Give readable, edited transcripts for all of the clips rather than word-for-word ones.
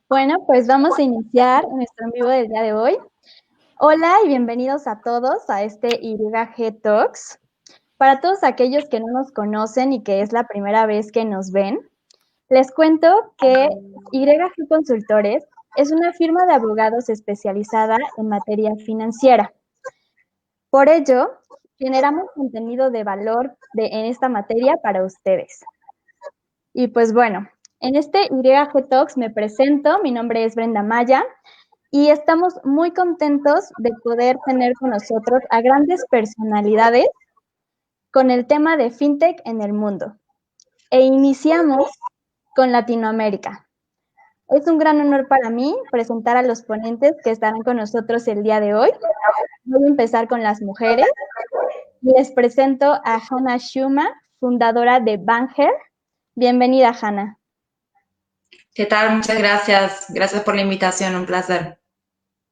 Bueno, pues vamos a iniciar nuestro en vivo del día de hoy. Hola y bienvenidos a todos a este YG Talks. Para todos aquellos que no nos conocen y que es la primera vez que nos ven, les cuento que YG Consultores es una firma de abogados especializada en materia financiera. Por ello, generamos contenido de valor en esta materia para ustedes. Y pues bueno, en este YG Talks me presento, mi nombre es Brenda Maya y estamos muy contentos de poder tener con nosotros a grandes personalidades con el tema de FinTech en el mundo. E iniciamos con Latinoamérica. Es un gran honor para mí presentar a los ponentes que estarán con nosotros el día de hoy. Voy a empezar con las mujeres. Les presento a Hannah Schuma, fundadora de Banger. Bienvenida, Hannah. ¿Qué tal? Muchas gracias. Gracias por la invitación, un placer.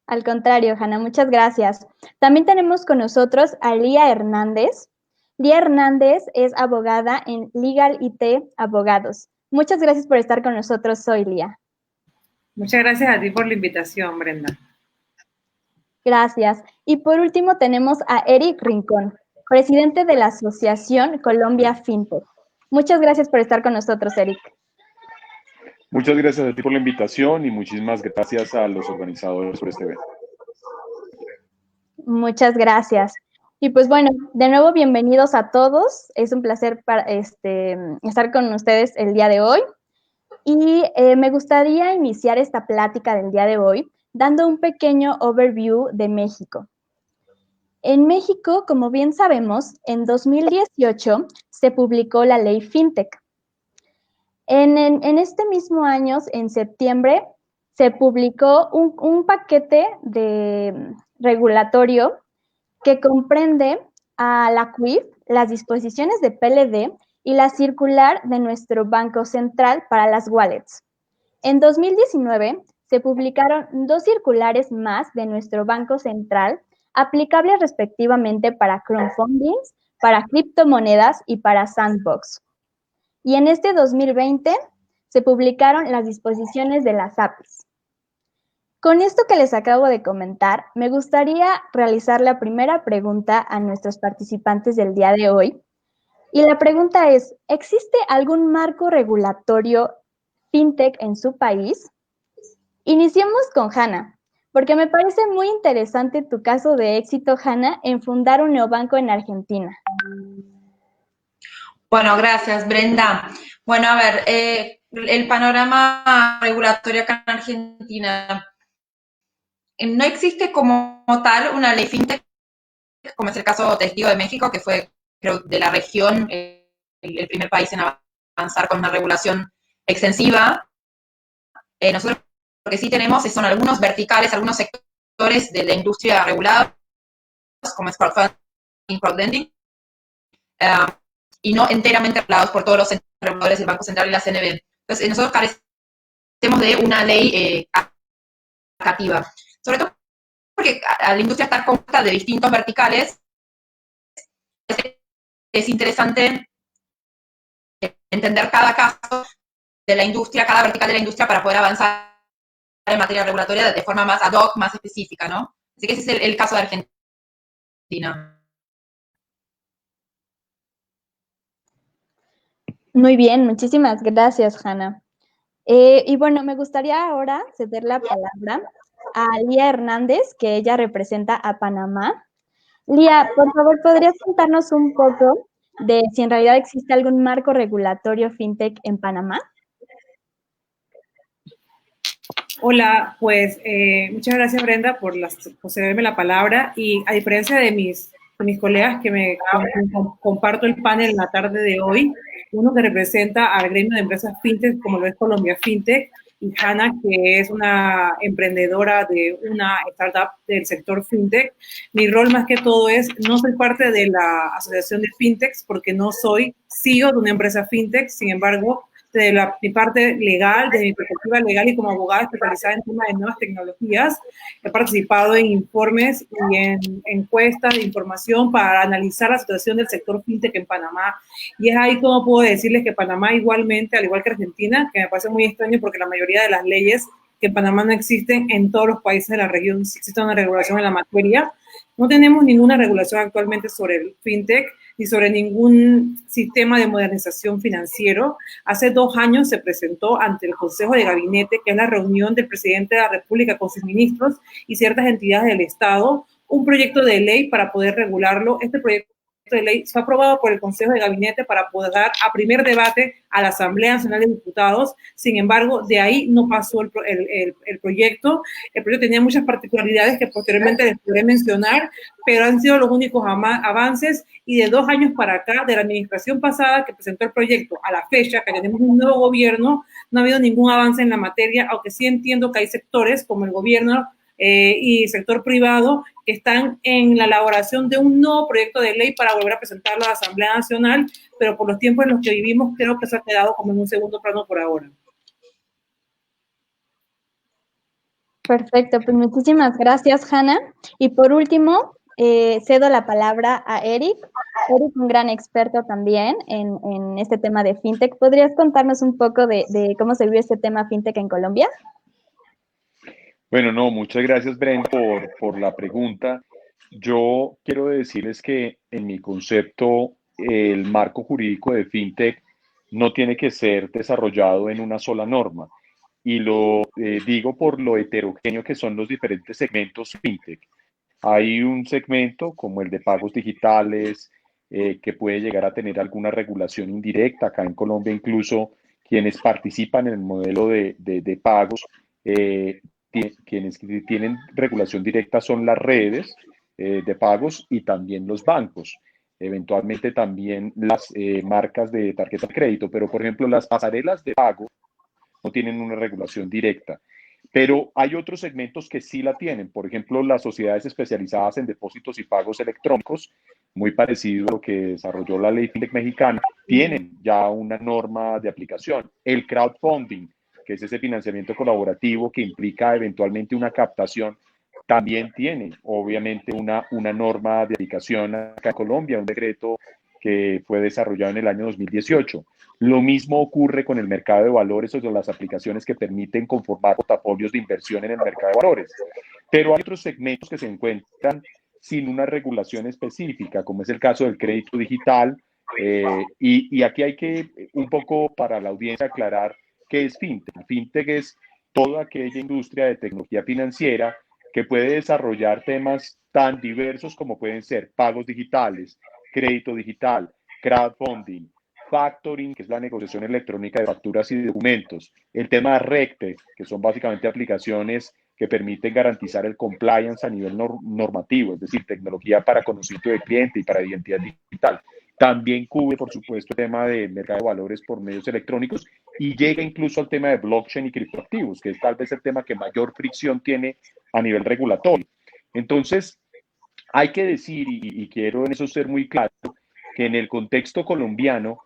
Al contrario, Hannah, muchas gracias. También tenemos con nosotros a Lía Hernández. Lía Hernández es abogada en Legal IT Abogados. Muchas gracias por estar con nosotros hoy, Lía. Muchas gracias a ti por la invitación, Brenda. Gracias. Y por último tenemos a Eric Rincón, presidente de la Asociación Colombia FinTech. Muchas gracias por estar con nosotros, Eric. Muchas gracias a ti por la invitación y muchísimas gracias a los organizadores por este evento. Muchas gracias. Y pues bueno, de nuevo bienvenidos a todos. Es un placer estar con ustedes el día de hoy. Y me gustaría iniciar esta plática del día de hoy dando un pequeño overview de México. En México, como bien sabemos, en 2018 se publicó la ley FinTech. En este mismo año, en septiembre, se publicó un paquete regulatorio que comprende a la CUIF, las disposiciones de PLD y la circular de nuestro Banco Central para las wallets. En 2019 se publicaron 2 circulares más de nuestro Banco Central aplicables respectivamente para crowdfundings, para criptomonedas y para sandbox. Y en este 2020 se publicaron las disposiciones de las APIs. Con esto que les acabo de comentar, me gustaría realizar la primera pregunta a nuestros participantes del día de hoy. Y la pregunta es, ¿existe algún marco regulatorio FinTech en su país? Iniciemos con Hannah, porque me parece muy interesante tu caso de éxito, Hannah, en fundar un neobanco en Argentina. Bueno, gracias, Brenda. Bueno, a ver, el panorama regulatorio acá en Argentina. No existe como tal una ley FinTech, como es el caso testigo de México, que fue, creo, de la región, el primer país en avanzar con una regulación extensiva. Nosotros lo que sí tenemos son algunos verticales, algunos sectores de la industria regulados, como es crowdfunding, crowdlending, y no enteramente regulados por todos los reguladores del Banco Central y la CNB. Entonces, nosotros carecemos de una ley aplicativa. Sobre todo porque a la industria está compuesta de distintos verticales, es interesante entender cada caso de la industria, cada vertical de la industria para poder avanzar en materia regulatoria de forma más ad hoc, más específica, ¿no? Así que ese es el caso de Argentina. Muy bien, muchísimas gracias, Hannah. Y bueno, me gustaría ahora ceder la palabra a Lía Hernández, que ella representa a Panamá. Lía, por favor, ¿podrías contarnos un poco de si en realidad existe algún marco regulatorio FinTech en Panamá? Hola, pues muchas gracias, Brenda, por cederme la palabra. Y a diferencia de mis colegas que comparto el panel en la tarde de hoy, uno que representa al gremio de empresas FinTech, como lo es Colombia FinTech, y Hannah, que es una emprendedora de una startup del sector FinTech. Mi rol más que todo es, no soy parte de la asociación de FinTechs porque no soy CEO de una empresa FinTech, sin embargo, de mi parte legal, de mi perspectiva legal y como abogada especializada en temas de nuevas tecnologías, he participado en informes y en encuestas de información para analizar la situación del sector fintech en Panamá. Y es ahí como puedo decirles que Panamá igualmente, al igual que Argentina, que me parece muy extraño porque la mayoría de las leyes que en Panamá no existen, en todos los países de la región sí existe una regulación en la materia. No tenemos ninguna regulación actualmente sobre el fintech ni sobre ningún sistema de modernización financiero. Hace 2 años se presentó ante el Consejo de Gabinete, que es la reunión del presidente de la República con sus ministros y ciertas entidades del Estado, un proyecto de ley para poder regularlo. Este proyecto de ley fue aprobado por el Consejo de Gabinete para poder dar a primer debate a la Asamblea Nacional de Diputados. Sin embargo, de ahí no pasó el proyecto. El proyecto tenía muchas particularidades que posteriormente les podré mencionar, pero han sido los únicos avances, y de 2 años para acá, de la administración pasada que presentó el proyecto a la fecha, que tenemos un nuevo gobierno, no ha habido ningún avance en la materia, aunque sí entiendo que hay sectores como el gobierno y el sector privado que están en la elaboración de un nuevo proyecto de ley para volver a presentarlo a la Asamblea Nacional, pero por los tiempos en los que vivimos creo que se ha quedado como en un segundo plano por ahora. Perfecto, pues muchísimas gracias, Hanna. Y por último, cedo la palabra a Eric. Eric, un gran experto también en este tema de fintech. ¿Podrías contarnos un poco de cómo se vive este tema fintech en Colombia? Bueno, no, muchas gracias, Brent, por la pregunta. Yo quiero decirles que en mi concepto, el marco jurídico de fintech no tiene que ser desarrollado en una sola norma. Y lo digo por lo heterogéneo que son los diferentes segmentos fintech. Hay un segmento como el de pagos digitales, que puede llegar a tener alguna regulación indirecta. Acá en Colombia, incluso quienes participan en el modelo de pagos, eh, quienes tienen regulación directa son las redes de pagos y también los bancos. Eventualmente también las marcas de tarjeta de crédito, pero por ejemplo las pasarelas de pago no tienen una regulación directa. Pero hay otros segmentos que sí la tienen, por ejemplo, las sociedades especializadas en depósitos y pagos electrónicos, muy parecido a lo que desarrolló la ley FinTech mexicana, tienen ya una norma de aplicación. El crowdfunding, que es ese financiamiento colaborativo que implica eventualmente una captación, también tiene obviamente una norma de aplicación acá en Colombia, un decreto que fue desarrollado en el año 2018. Lo mismo ocurre con el mercado de valores o con las aplicaciones que permiten conformar portafolios de inversión en el mercado de valores. Pero hay otros segmentos que se encuentran sin una regulación específica, como es el caso del crédito digital. Y aquí hay que, un poco para la audiencia, aclarar qué es fintech. Fintech es toda aquella industria de tecnología financiera que puede desarrollar temas tan diversos como pueden ser pagos digitales, crédito digital, crowdfunding, factoring, que es la negociación electrónica de facturas y documentos, el tema de RegTech, que son básicamente aplicaciones que permiten garantizar el compliance a nivel normativo, es decir, tecnología para conocimiento del cliente y para identidad digital. También cubre, por supuesto, el tema de mercado de valores por medios electrónicos y llega incluso al tema de blockchain y criptoactivos, que es tal vez el tema que mayor fricción tiene a nivel regulatorio. Entonces, hay que decir, y quiero en eso ser muy claro, que en el contexto colombiano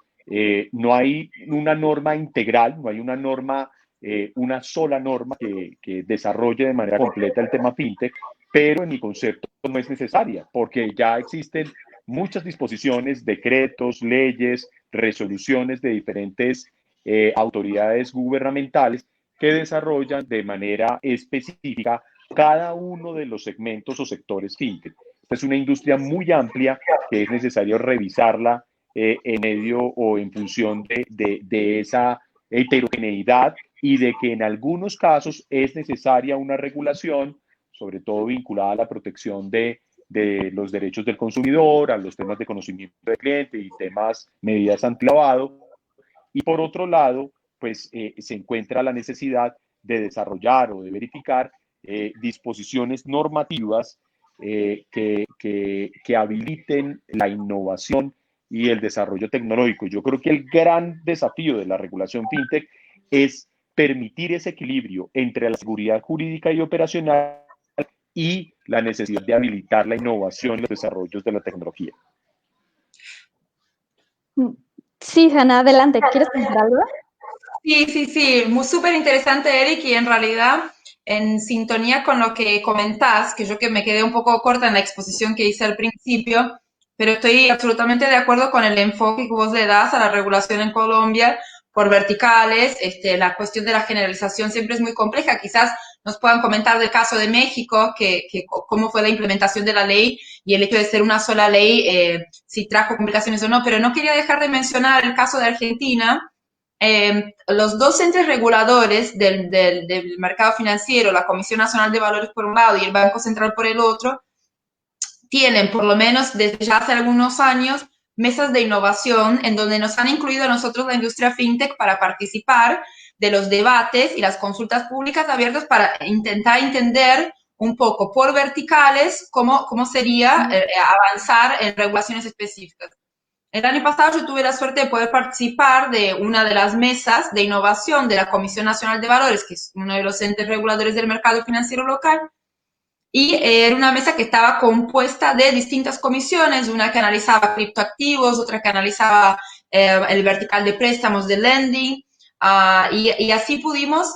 no hay una norma integral, no hay una norma, una sola norma que desarrolle de manera completa el tema fintech, pero en mi concepto no es necesaria, porque ya existen muchas disposiciones, decretos, leyes, resoluciones de diferentes autoridades gubernamentales que desarrollan de manera específica cada uno de los segmentos o sectores fintech. Esta es una industria muy amplia que es necesario revisarla en medio o en función de esa heterogeneidad y de que en algunos casos es necesaria una regulación, sobre todo vinculada a la protección de los derechos del consumidor, a los temas de conocimiento del cliente y temas, medidas antilavado. Y por otro lado, pues se encuentra la necesidad de desarrollar o de verificar disposiciones normativas que habiliten la innovación y el desarrollo tecnológico. Yo creo que el gran desafío de la regulación fintech es permitir ese equilibrio entre la seguridad jurídica y operacional y la necesidad de habilitar la innovación y los desarrollos de la tecnología. Sí, Hanna, adelante. ¿Quieres contar algo? Sí, súper interesante, Eric, y en realidad en sintonía con lo que comentás, que me quedé un poco corta en la exposición que hice al principio, pero estoy absolutamente de acuerdo con el enfoque que vos le das a la regulación en Colombia, por verticales. La cuestión de la generalización siempre es muy compleja. Quizás nos puedan comentar del caso de México, cómo fue la implementación de la ley y el hecho de ser una sola ley, si trajo complicaciones o no. Pero no quería dejar de mencionar el caso de Argentina. Los dos entes reguladores del mercado financiero, la Comisión Nacional de Valores por un lado y el Banco Central por el otro, tienen, por lo menos desde ya hace algunos años, mesas de innovación en donde nos han incluido a nosotros, la industria fintech, para participar de los debates y las consultas públicas abiertas para intentar entender un poco por verticales cómo sería avanzar en regulaciones específicas. El año pasado yo tuve la suerte de poder participar de una de las mesas de innovación de la Comisión Nacional de Valores, que es uno de los entes reguladores del mercado financiero local, y era una mesa que estaba compuesta de distintas comisiones, una que analizaba criptoactivos, otra que analizaba el vertical de préstamos de lending, y así pudimos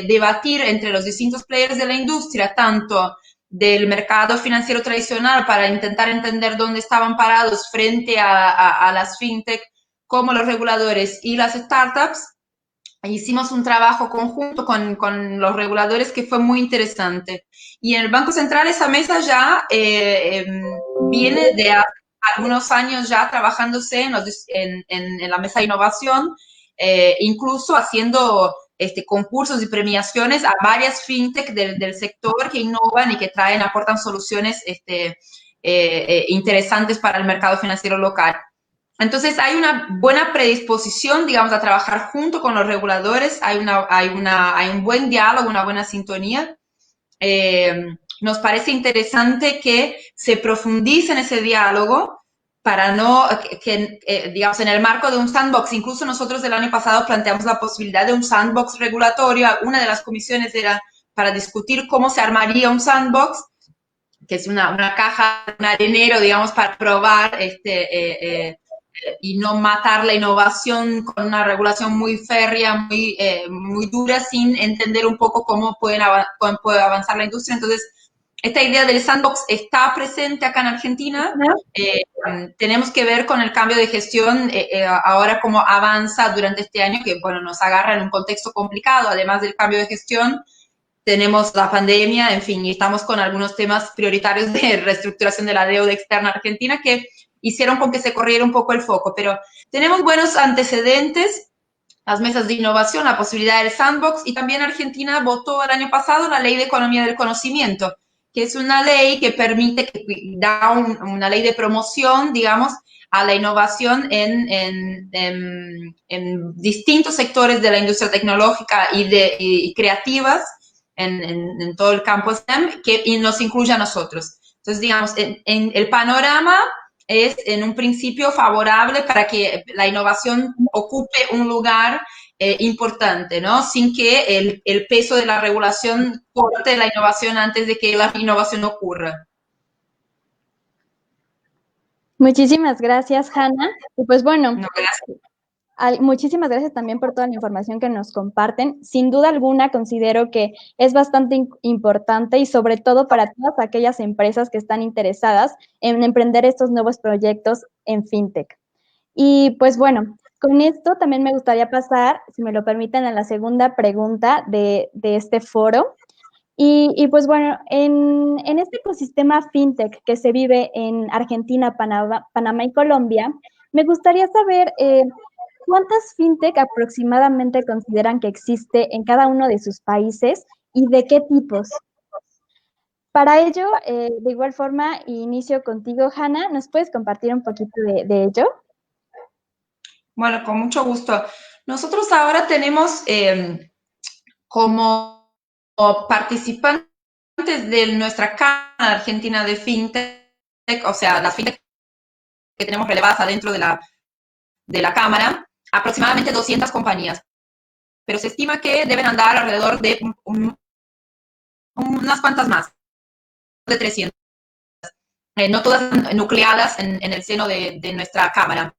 debatir entre los distintos players de la industria, tanto del mercado financiero tradicional para intentar entender dónde estaban parados frente a las fintech, como los reguladores y las startups. Hicimos un trabajo conjunto con los reguladores que fue muy interesante. Y en el Banco Central esa mesa ya viene de algunos años ya trabajándose en la mesa de innovación, incluso haciendo concursos y premiaciones a varias fintech del sector que innovan y que aportan soluciones interesantes para el mercado financiero local. Entonces, hay una buena predisposición, digamos, a trabajar junto con los reguladores, hay un buen diálogo, una buena sintonía. Nos parece interesante que se profundice en ese diálogo para digamos, en el marco de un sandbox. Incluso nosotros el año pasado planteamos la posibilidad de un sandbox regulatorio. Una de las comisiones era para discutir cómo se armaría un sandbox, que es una caja, un arenero, digamos, para probar y no matar la innovación con una regulación muy férrea, muy dura, sin entender un poco cómo puede avanzar la industria. Entonces, esta idea del sandbox está presente acá en Argentina. Tenemos que ver con el cambio de gestión, ahora cómo avanza durante este año, que bueno, nos agarra en un contexto complicado. Además del cambio de gestión, tenemos la pandemia, en fin, y estamos con algunos temas prioritarios de reestructuración de la deuda externa argentina que hicieron con que se corriera un poco el foco, pero tenemos buenos antecedentes, las mesas de innovación, la posibilidad del sandbox, y también Argentina votó el año pasado la Ley de Economía del Conocimiento, que es una ley que permite, da una ley de promoción, digamos, a la innovación en distintos sectores de la industria tecnológica y creativas, en todo el campo STEM, y nos incluye a nosotros. Entonces, digamos, en el panorama es en un principio favorable para que la innovación ocupe un lugar importante, ¿no? Sin que el peso de la regulación corte la innovación antes de que la innovación ocurra. Muchísimas gracias, Hanna. Y pues bueno, No, gracias. Muchísimas gracias también por toda la información que nos comparten. Sin duda alguna, considero que es bastante importante y sobre todo para todas aquellas empresas que están interesadas en emprender estos nuevos proyectos en FinTech. Y pues bueno, con esto también me gustaría pasar, si me lo permiten, a la segunda pregunta de este foro. Y pues bueno, en este ecosistema FinTech que se vive en Argentina, Panamá y Colombia, me gustaría saber ¿cuántas fintech aproximadamente consideran que existe en cada uno de sus países y de qué tipos? Para ello, de igual forma, inicio contigo, Hanna. ¿Nos puedes compartir un poquito de ello? Bueno, con mucho gusto. Nosotros ahora tenemos como participantes de nuestra Cámara Argentina de FinTech, o sea, las FinTech que tenemos relevadas adentro de la Cámara, aproximadamente 200 compañías, pero se estima que deben andar alrededor de unas cuantas más, de 300. No todas nucleadas en el seno de nuestra Cámara,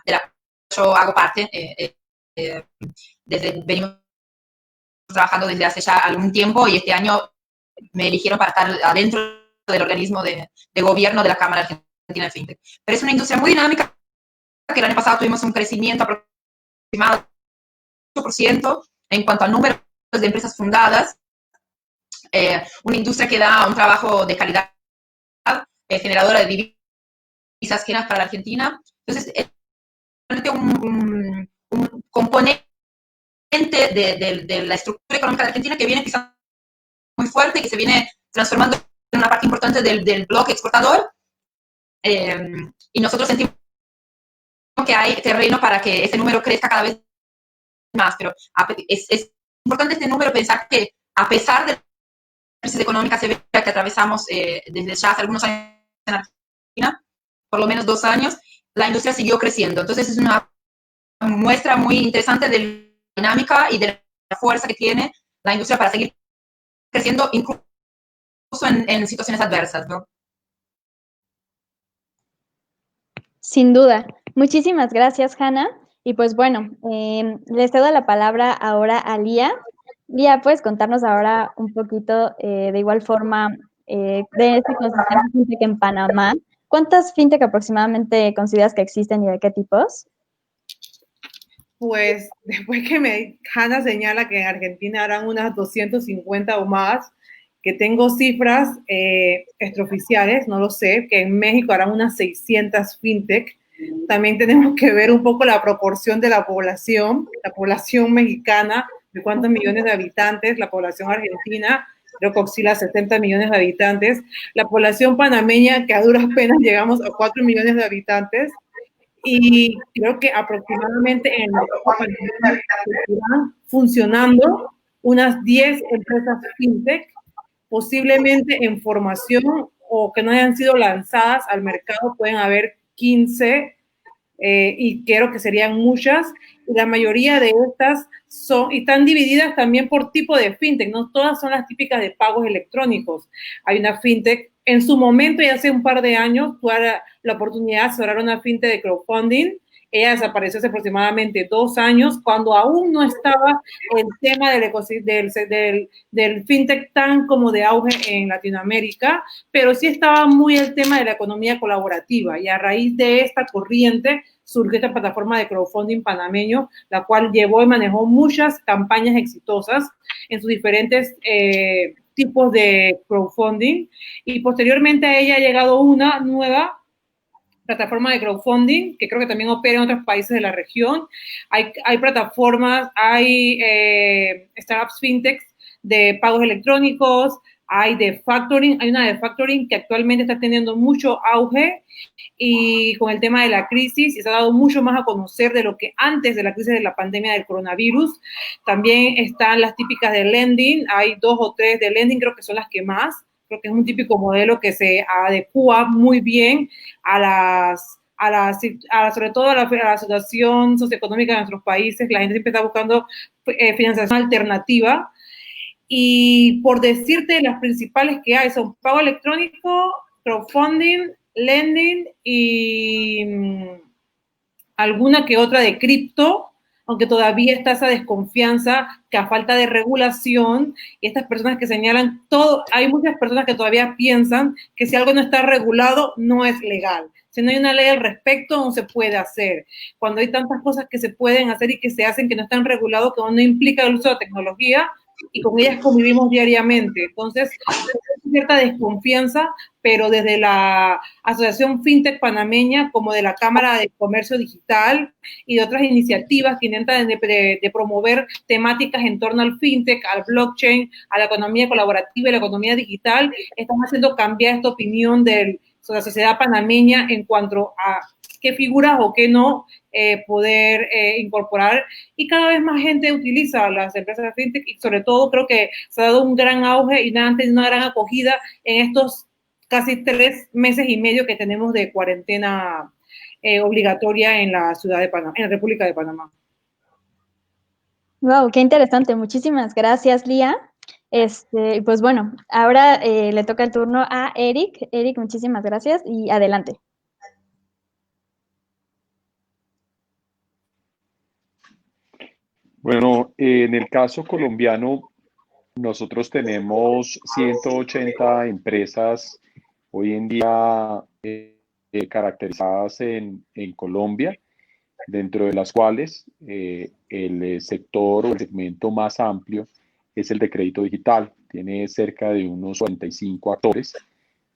de la que yo hago parte. Venimos trabajando desde hace ya algún tiempo y este año me eligieron para estar adentro del organismo de gobierno de la Cámara Argentina de FinTech. Pero es una industria muy dinámica, que el año pasado tuvimos un crecimiento aproximado 8% en cuanto a número de empresas fundadas, una industria que da un trabajo de calidad, generadora de divisas para la Argentina. Entonces, es un componente de la estructura económica de Argentina que viene pisando muy fuerte, que se viene transformando en una parte importante del bloque exportador, y nosotros sentimos que hay terreno para que ese número crezca cada vez más, pero es importante este número pensar que a pesar de la crisis económica severa que atravesamos desde ya hace algunos años en Argentina, por lo menos 2 años, la industria siguió creciendo. Entonces es una muestra muy interesante de la dinámica y de la fuerza que tiene la industria para seguir creciendo incluso en situaciones adversas, ¿no? Sin duda. Muchísimas gracias, Hanna. Y pues bueno, les cedo la palabra ahora a Lía. Lía, ¿puedes contarnos ahora un poquito de igual forma de este ecosistema fintech en Panamá? ¿Cuántas fintech aproximadamente consideras que existen y de qué tipos? Pues después que Hanna señala que en Argentina harán unas 250 o más, que tengo cifras extraoficiales, no lo sé, que en México harán unas 600 fintech. También tenemos que ver un poco la proporción de la población mexicana, de cuántos millones de habitantes, la población argentina, creo que oscila a 70 millones de habitantes, la población panameña, que a duras penas llegamos a 4 millones de habitantes, y creo que aproximadamente en el mercado panameño están funcionando unas 10 empresas fintech, posiblemente en formación o que no hayan sido lanzadas al mercado, pueden haber 15, y creo que serían muchas, y la mayoría de estas y están divididas también por tipo de fintech, no todas son las típicas de pagos electrónicos. Hay una fintech, en su momento, ya hace un par de años, tuve la oportunidad de asesorar una fintech de crowdfunding. Ella desapareció hace aproximadamente 2 años, cuando aún no estaba el tema del fintech tan como de auge en Latinoamérica, pero sí estaba muy el tema de la economía colaborativa, y a raíz de esta corriente surgió esta plataforma de crowdfunding panameño, la cual llevó y manejó muchas campañas exitosas en sus diferentes tipos de crowdfunding, y posteriormente a ella ha llegado una nueva plataforma de crowdfunding, que creo que también opera en otros países de la región. Hay plataformas, hay startups fintechs de pagos electrónicos, hay una de factoring que actualmente está teniendo mucho auge, y con el tema de la crisis y se ha dado mucho más a conocer de lo que antes de la crisis de la pandemia del coronavirus. También están las típicas de lending, hay 2 o 3 de lending, creo que son las que más, creo que es un típico modelo que se adecua muy bien sobre todo a la situación socioeconómica de nuestros países. La gente siempre está buscando financiación alternativa. Y por decirte, las principales que hay son pago electrónico, crowdfunding, lending y alguna que otra de cripto, aunque todavía está esa desconfianza que a falta de regulación, y estas personas que señalan todo, hay muchas personas que todavía piensan que si algo no está regulado, no es legal. Si no hay una ley al respecto, no se puede hacer. Cuando hay tantas cosas que se pueden hacer y que se hacen que no están regulados, que no implica el uso de tecnología, y con ellas convivimos diariamente. Entonces, hay cierta desconfianza, pero desde la Asociación FinTech Panameña, como de la Cámara de Comercio Digital y de otras iniciativas que intentan de promover temáticas en torno al FinTech, al blockchain, a la economía colaborativa y la economía digital, están haciendo cambiar esta opinión de la sociedad panameña en cuanto a qué figuras o qué no poder incorporar, y cada vez más gente utiliza las empresas fintech, y sobre todo creo que se ha dado un gran auge y han tenido una gran acogida en estos casi 3 meses y medio que tenemos de cuarentena obligatoria en la ciudad de Panamá, en la República de Panamá. Wow, qué interesante. Muchísimas gracias, Lía. Pues bueno, ahora le toca el turno a Eric. Eric, muchísimas gracias y adelante. Bueno, en el caso colombiano, nosotros tenemos 180 empresas hoy en día caracterizadas en Colombia. dentro de las cuales el sector o el segmento más amplio es el de crédito digital. Tiene cerca de unos 45 actores.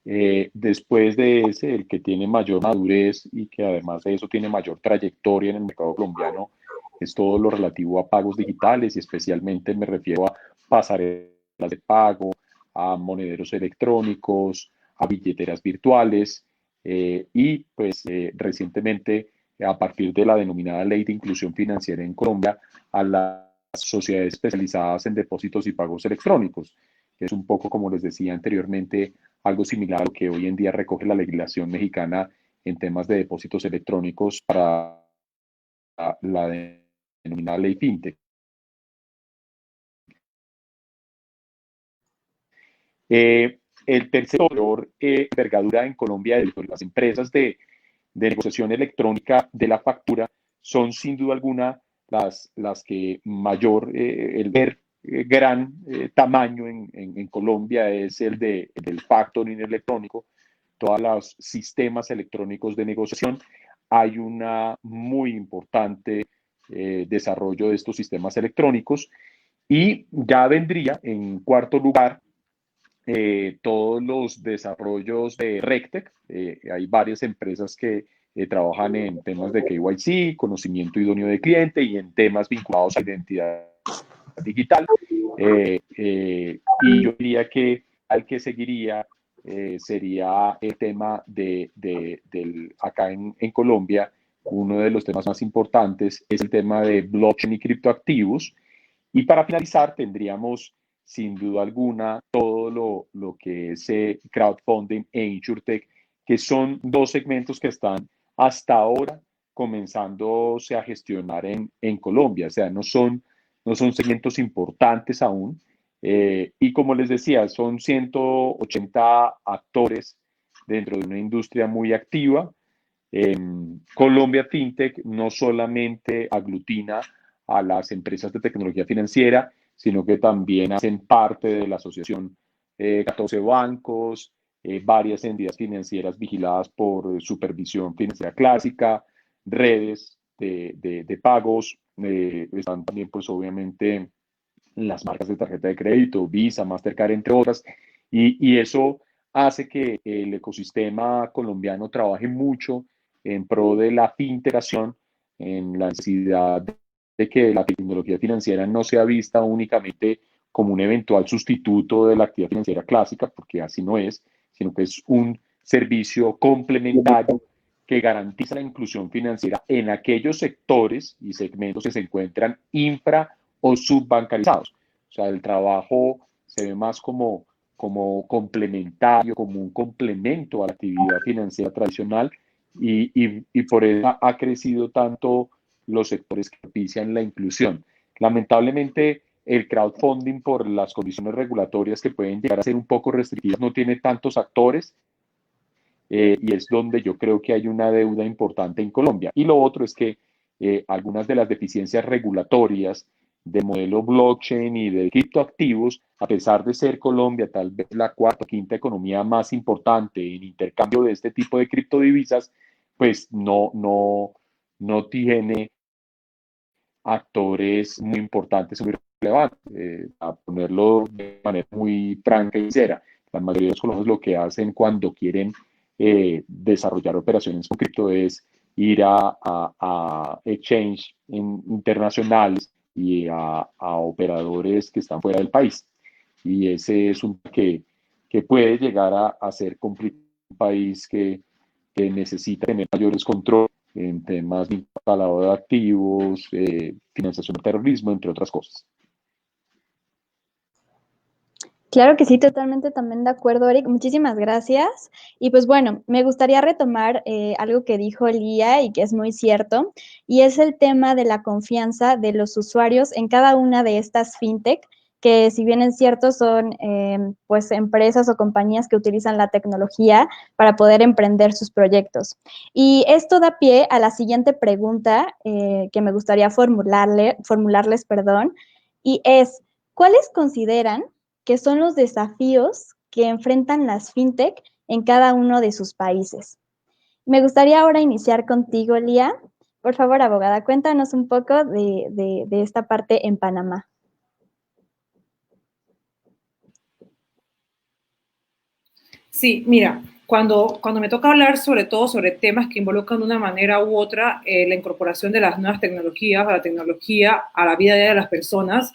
Después de ese, el que tiene mayor madurez y que además de eso tiene mayor trayectoria en el mercado colombiano es todo lo relativo a pagos digitales y especialmente me refiero a pasarelas de pago, a monederos electrónicos, a billeteras virtuales y pues recientemente a partir de la denominada Ley de Inclusión Financiera en Colombia a las sociedades especializadas en depósitos y pagos electrónicos, que es un poco como les decía anteriormente, algo similar a lo que hoy en día recoge la legislación mexicana en temas de depósitos electrónicos para la denominada ley FinTech. El tercer sector envergadura en Colombia de las empresas de negociación electrónica de la factura son sin duda alguna las que mayor, el gran tamaño en Colombia es el del factoring electrónico, todos los sistemas electrónicos de negociación. Hay una muy importante desarrollo de estos sistemas electrónicos y ya vendría en cuarto lugar todos los desarrollos de RegTech. Hay varias empresas que trabajan en temas de KYC, conocimiento idóneo de cliente y en temas vinculados a identidad digital. Y yo diría que al que seguiría sería el tema acá en Colombia, uno de los temas más importantes es el tema de blockchain y criptoactivos. Y para finalizar tendríamos sin duda alguna todo lo que es crowdfunding e insurtech, que son dos segmentos que están hasta ahora comenzándose a gestionar en Colombia. O sea, no son segmentos importantes aún. Y como les decía, son 180 actores dentro de una industria muy activa. Colombia FinTech no solamente aglutina a las empresas de tecnología financiera, sino que también hacen parte de la asociación 14 bancos, varias entidades financieras vigiladas por supervisión financiera clásica, redes de pagos, están también pues obviamente las marcas de tarjeta de crédito, Visa, Mastercard, entre otras, y eso hace que el ecosistema colombiano trabaje mucho en pro de la fintegración, en la necesidad de que la tecnología financiera no sea vista únicamente como un eventual sustituto de la actividad financiera clásica, porque así no es, sino que es un servicio complementario que garantiza la inclusión financiera en aquellos sectores y segmentos que se encuentran infra o subbancarizados. O sea, el trabajo se ve más como complementario, como un complemento a la actividad financiera tradicional y por eso ha crecido tanto los sectores que propician la inclusión. Lamentablemente, el crowdfunding por las condiciones regulatorias que pueden llegar a ser un poco restrictivas no tiene tantos actores y es donde yo creo que hay una deuda importante en Colombia. Y lo otro es que algunas de las deficiencias regulatorias de modelo blockchain y de criptoactivos, a pesar de ser Colombia tal vez la cuarta o quinta economía más importante en intercambio de este tipo de criptodivisas, pues no tiene actores muy importantes, muy relevantes. A ponerlo de manera muy franca y sincera, la mayoría de los colombianos lo que hacen cuando quieren desarrollar operaciones con cripto es ir a exchange internacionales y a operadores que están fuera del país. Y ese es un que puede llegar a ser complicado un país que necesita tener mayores controles en temas de lavado de activos, financiación del terrorismo, entre otras cosas. Claro que sí, totalmente también de acuerdo, Eric. Muchísimas gracias. Y pues bueno, me gustaría retomar algo que dijo Lía y que es muy cierto, y es el tema de la confianza de los usuarios en cada una de estas fintech, que si bien es cierto son pues empresas o compañías que utilizan la tecnología para poder emprender sus proyectos. Y esto da pie a la siguiente pregunta que me gustaría formularles, perdón, y es, ¿cuáles consideran que son los desafíos que enfrentan las fintech en cada uno de sus países? Me gustaría ahora iniciar contigo, Lía, Por favor, abogada, cuéntanos un poco de esta parte en Panamá. Sí, mira, cuando me toca hablar sobre todo sobre temas que involucran de una manera u otra la incorporación de las nuevas tecnologías, a la tecnología, a la vida diaria de las personas,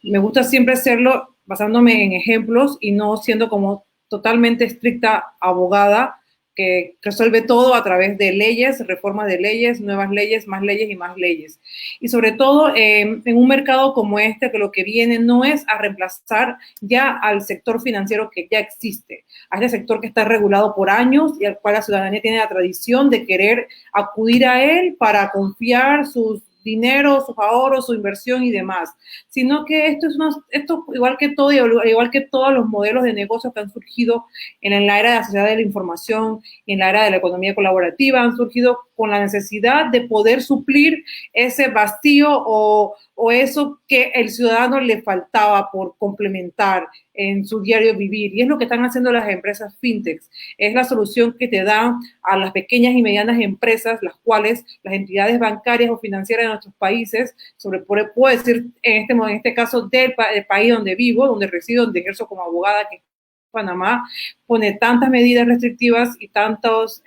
me gusta siempre hacerlo basándome en ejemplos y no siendo como totalmente estricta abogada que resuelve todo a través de leyes, reformas de leyes, nuevas leyes, más leyes y más leyes. Y sobre todo en un mercado como este, que lo que viene no es a reemplazar ya al sector financiero que ya existe, a este sector que está regulado por años y al cual la ciudadanía tiene la tradición de querer acudir a él para confiar sus dinero, sus ahorros, su inversión y demás, sino que esto igual que todo, igual que todos los modelos de negocios que han surgido en la era de la sociedad de la información, en la era de la economía colaborativa, han surgido con la necesidad de poder suplir ese vacío o eso que el ciudadano le faltaba por complementar en su diario vivir. Y es lo que están haciendo las empresas fintechs. Es la solución que te dan a las pequeñas y medianas empresas, las cuales las entidades bancarias o financieras de nuestros países, puedo decir en este caso del país donde vivo, donde resido, donde ejerzo como abogada, que Panamá pone tantas medidas restrictivas y tantos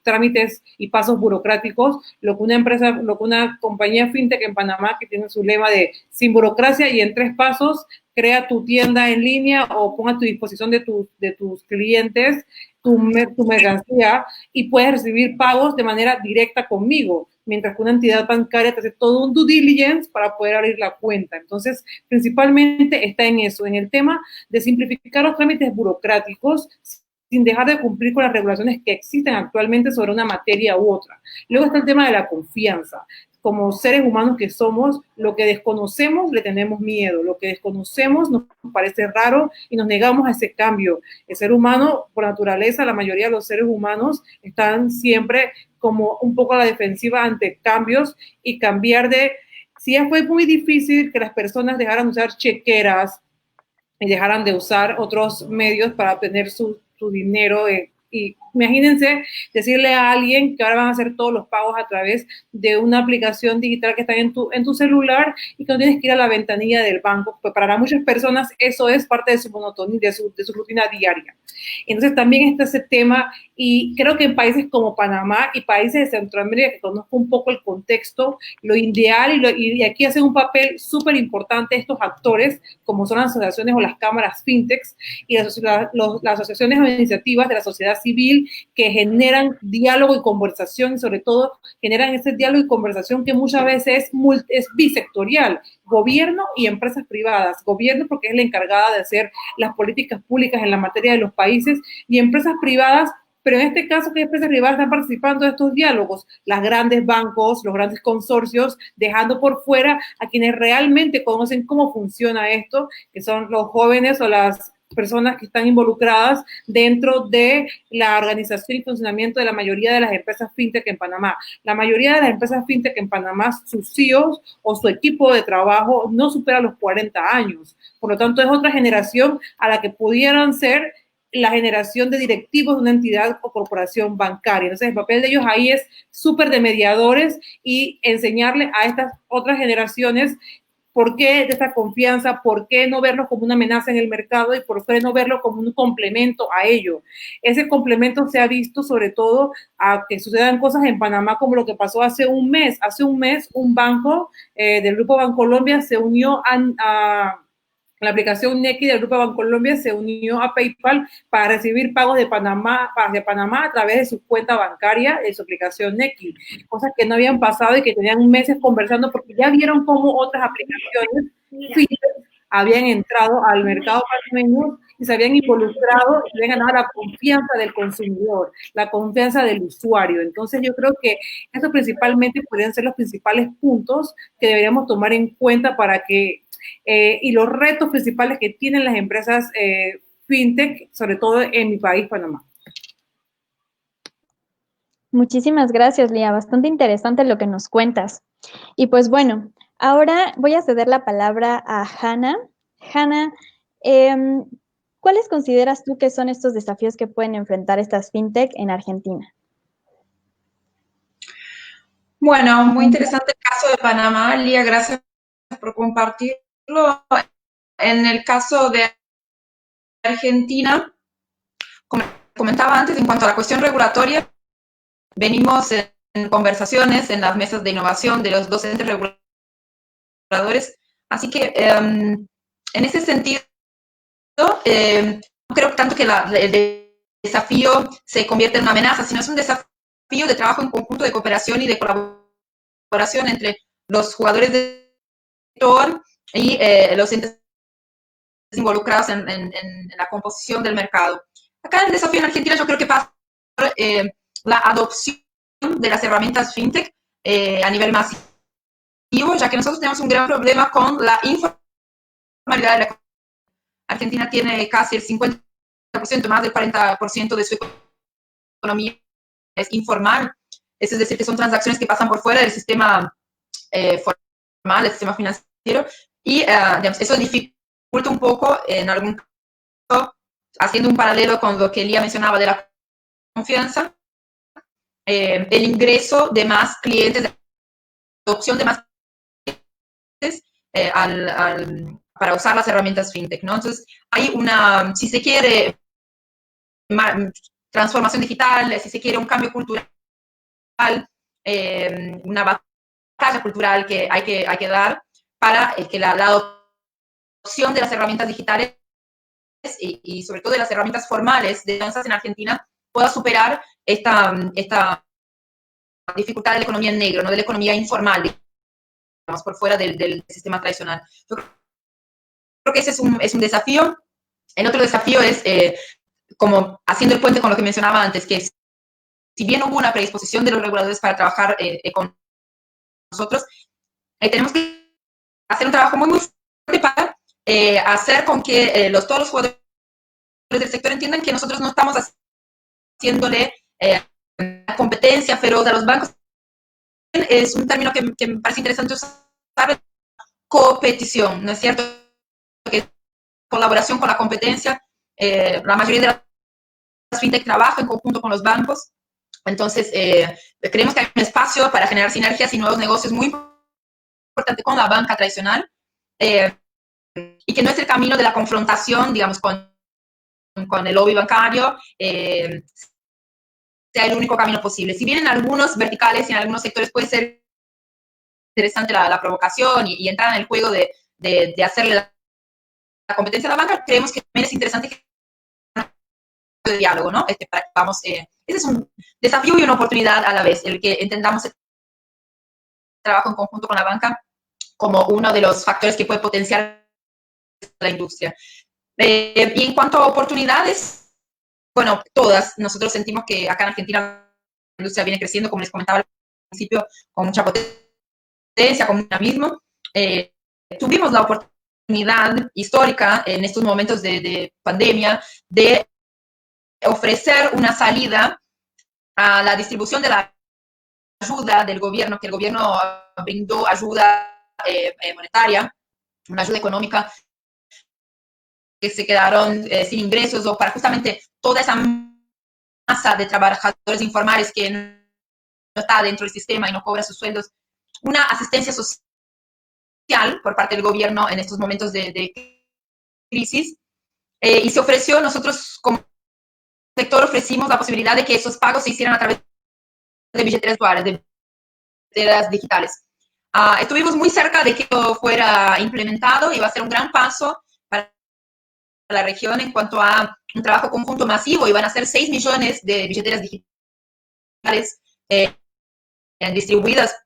trámites y pasos burocráticos, lo que una compañía fintech en Panamá que tiene su lema de sin burocracia y en 3 pasos, crea tu tienda en línea o ponga a tu disposición de tus clientes tu mercancía y puedes recibir pagos de manera directa conmigo, mientras que una entidad bancaria te hace todo un due diligence para poder abrir la cuenta. Entonces, principalmente está en eso, en el tema de simplificar los trámites burocráticos sin dejar de cumplir con las regulaciones que existen actualmente sobre una materia u otra. Luego está el tema de la confianza. Como seres humanos que somos, lo que desconocemos le tenemos miedo, lo que desconocemos nos parece raro y nos negamos a ese cambio. El ser humano, por naturaleza, la mayoría de los seres humanos están siempre como un poco a la defensiva ante cambios y cambiar de... Si ya fue muy difícil que las personas dejaran de usar chequeras y dejaran de usar otros medios para obtener su dinero. Y imagínense decirle a alguien que ahora van a hacer todos los pagos a través de una aplicación digital que está en tu celular y que no tienes que ir a la ventanilla del banco. Pues para muchas personas eso es parte de su monotonía, de su rutina diaria. Entonces también está ese tema y creo que en países como Panamá y países de Centroamérica, que conozco un poco el contexto, lo ideal y aquí hacen un papel súper importante estos actores, como son las asociaciones o las cámaras fintechs y las asociaciones o iniciativas de la sociedad civil que generan diálogo y conversación y sobre todo generan ese diálogo y conversación que muchas veces es bisectorial, gobierno y empresas privadas. Gobierno porque es la encargada de hacer las políticas públicas en la materia de los países y empresas privadas, pero en este caso, ¿qué empresas privadas están participando de estos diálogos? Las grandes bancos, los grandes consorcios, dejando por fuera a quienes realmente conocen cómo funciona esto, que son los jóvenes o las personas que están involucradas dentro de la organización y funcionamiento de la mayoría de las empresas fintech en Panamá. La mayoría de las empresas fintech en Panamá, sus CEOs o su equipo de trabajo no supera los 40 años. Por lo tanto, es otra generación a la que pudieran ser la generación de directivos de una entidad o corporación bancaria. Entonces, el papel de ellos ahí es súper de mediadores y enseñarle a estas otras generaciones por qué de esta confianza, por qué no verlo como una amenaza en el mercado y por qué no verlo como un complemento a ello. Ese complemento se ha visto sobre todo a que sucedan cosas en Panamá como lo que pasó hace un mes. Hace un mes un banco del Grupo Bancolombia se unió a la aplicación Nequi del Grupo Bancolombia se unió a PayPal para recibir pagos de Panamá a través de su cuenta bancaria de su aplicación Nequi, cosas que no habían pasado y que tenían meses conversando porque ya vieron cómo otras aplicaciones habían entrado al mercado panameño y se habían involucrado y habían ganado la confianza del consumidor, la confianza del usuario. Entonces yo creo que estos principalmente podrían ser los principales puntos que deberíamos tomar en cuenta para que y los retos principales que tienen las empresas fintech, sobre todo en mi país, Panamá. Muchísimas gracias, Lía. Bastante interesante lo que nos cuentas. Y pues bueno, ahora voy a ceder la palabra a Hannah. Hannah, ¿cuáles consideras tú que son estos desafíos que pueden enfrentar estas fintech en Argentina? Bueno, muy interesante el caso de Panamá, Lía, gracias por compartirlo. En el caso de Argentina, como comentaba antes, en cuanto a la cuestión regulatoria, venimos en conversaciones en las mesas de innovación de los docentes reguladores, así que en ese sentido, no creo tanto que el desafío se convierta en una amenaza, sino es un desafío de trabajo en conjunto, de cooperación y de colaboración entre los jugadores de sector y los entes involucrados en la composición del mercado. Acá el desafío en Argentina yo creo que pasa por la adopción de las herramientas fintech a nivel masivo, ya que nosotros tenemos un gran problema con la informalidad de la Argentina tiene casi el 50%, más del 40% de su economía es informal, es decir, que son transacciones que pasan por fuera del sistema formal, del sistema financiero, y digamos, eso dificulta un poco, en algún caso, haciendo un paralelo con lo que Lía mencionaba de la confianza, el ingreso de más clientes, de adopción de más clientes para usar las herramientas fintech, ¿no? Entonces, hay una, si se quiere, transformación digital, si se quiere un cambio cultural, una batalla cultural que hay que dar para que la adopción de las herramientas digitales y sobre todo de las herramientas formales de finanzas en Argentina pueda superar esta dificultad de la economía en negro, no de la economía informal, digamos, por fuera del sistema tradicional. Yo creo que ese es un desafío. El otro desafío es, como haciendo el puente con lo que mencionaba antes, que si bien hubo una predisposición de los reguladores para trabajar con nosotros, tenemos que hacer un trabajo muy, muy fuerte para hacer con que todos los jugadores del sector entiendan que nosotros no estamos haciéndole competencia feroz a los bancos. Es un término que me parece interesante usar, competición, ¿no es cierto? Que colaboración con la competencia, la mayoría de las fintech trabaja en conjunto con los bancos, entonces creemos que hay un espacio para generar sinergias y nuevos negocios muy importante con la banca tradicional, y que no es el camino de la confrontación, digamos, con el lobby bancario, sea el único camino posible. Si bien en algunos verticales y en algunos sectores puede ser interesante la provocación y entrar en el juego de hacerle la competencia a la banca, creemos que también es interesante que de diálogo, ¿no? Para que vamos, ese es un desafío y una oportunidad a la vez, el que entendamos el trabajo en conjunto con la banca como uno de los factores que puede potenciar la industria. Y en cuanto a oportunidades, bueno, todas. Nosotros sentimos que acá en Argentina la industria viene creciendo, como les comentaba al principio, con mucha potencia, con mucho dinamismo. Tuvimos la oportunidad histórica en estos momentos de pandemia de ofrecer una salida a la distribución de la ayuda del gobierno, que el gobierno brindó ayuda monetaria, una ayuda económica, que se quedaron sin ingresos, o para justamente toda esa masa de trabajadores informales que no está dentro del sistema y no cobra sus sueldos, una asistencia social por parte del gobierno en estos momentos de crisis, y se ofreció, nosotros como sector ofrecimos la posibilidad de que esos pagos se hicieran a través de billeteras duales, de billeteras digitales. Estuvimos muy cerca de que esto fuera implementado y va a ser un gran paso para la región en cuanto a un trabajo conjunto masivo, y van a ser 6 millones de billeteras digitales distribuidas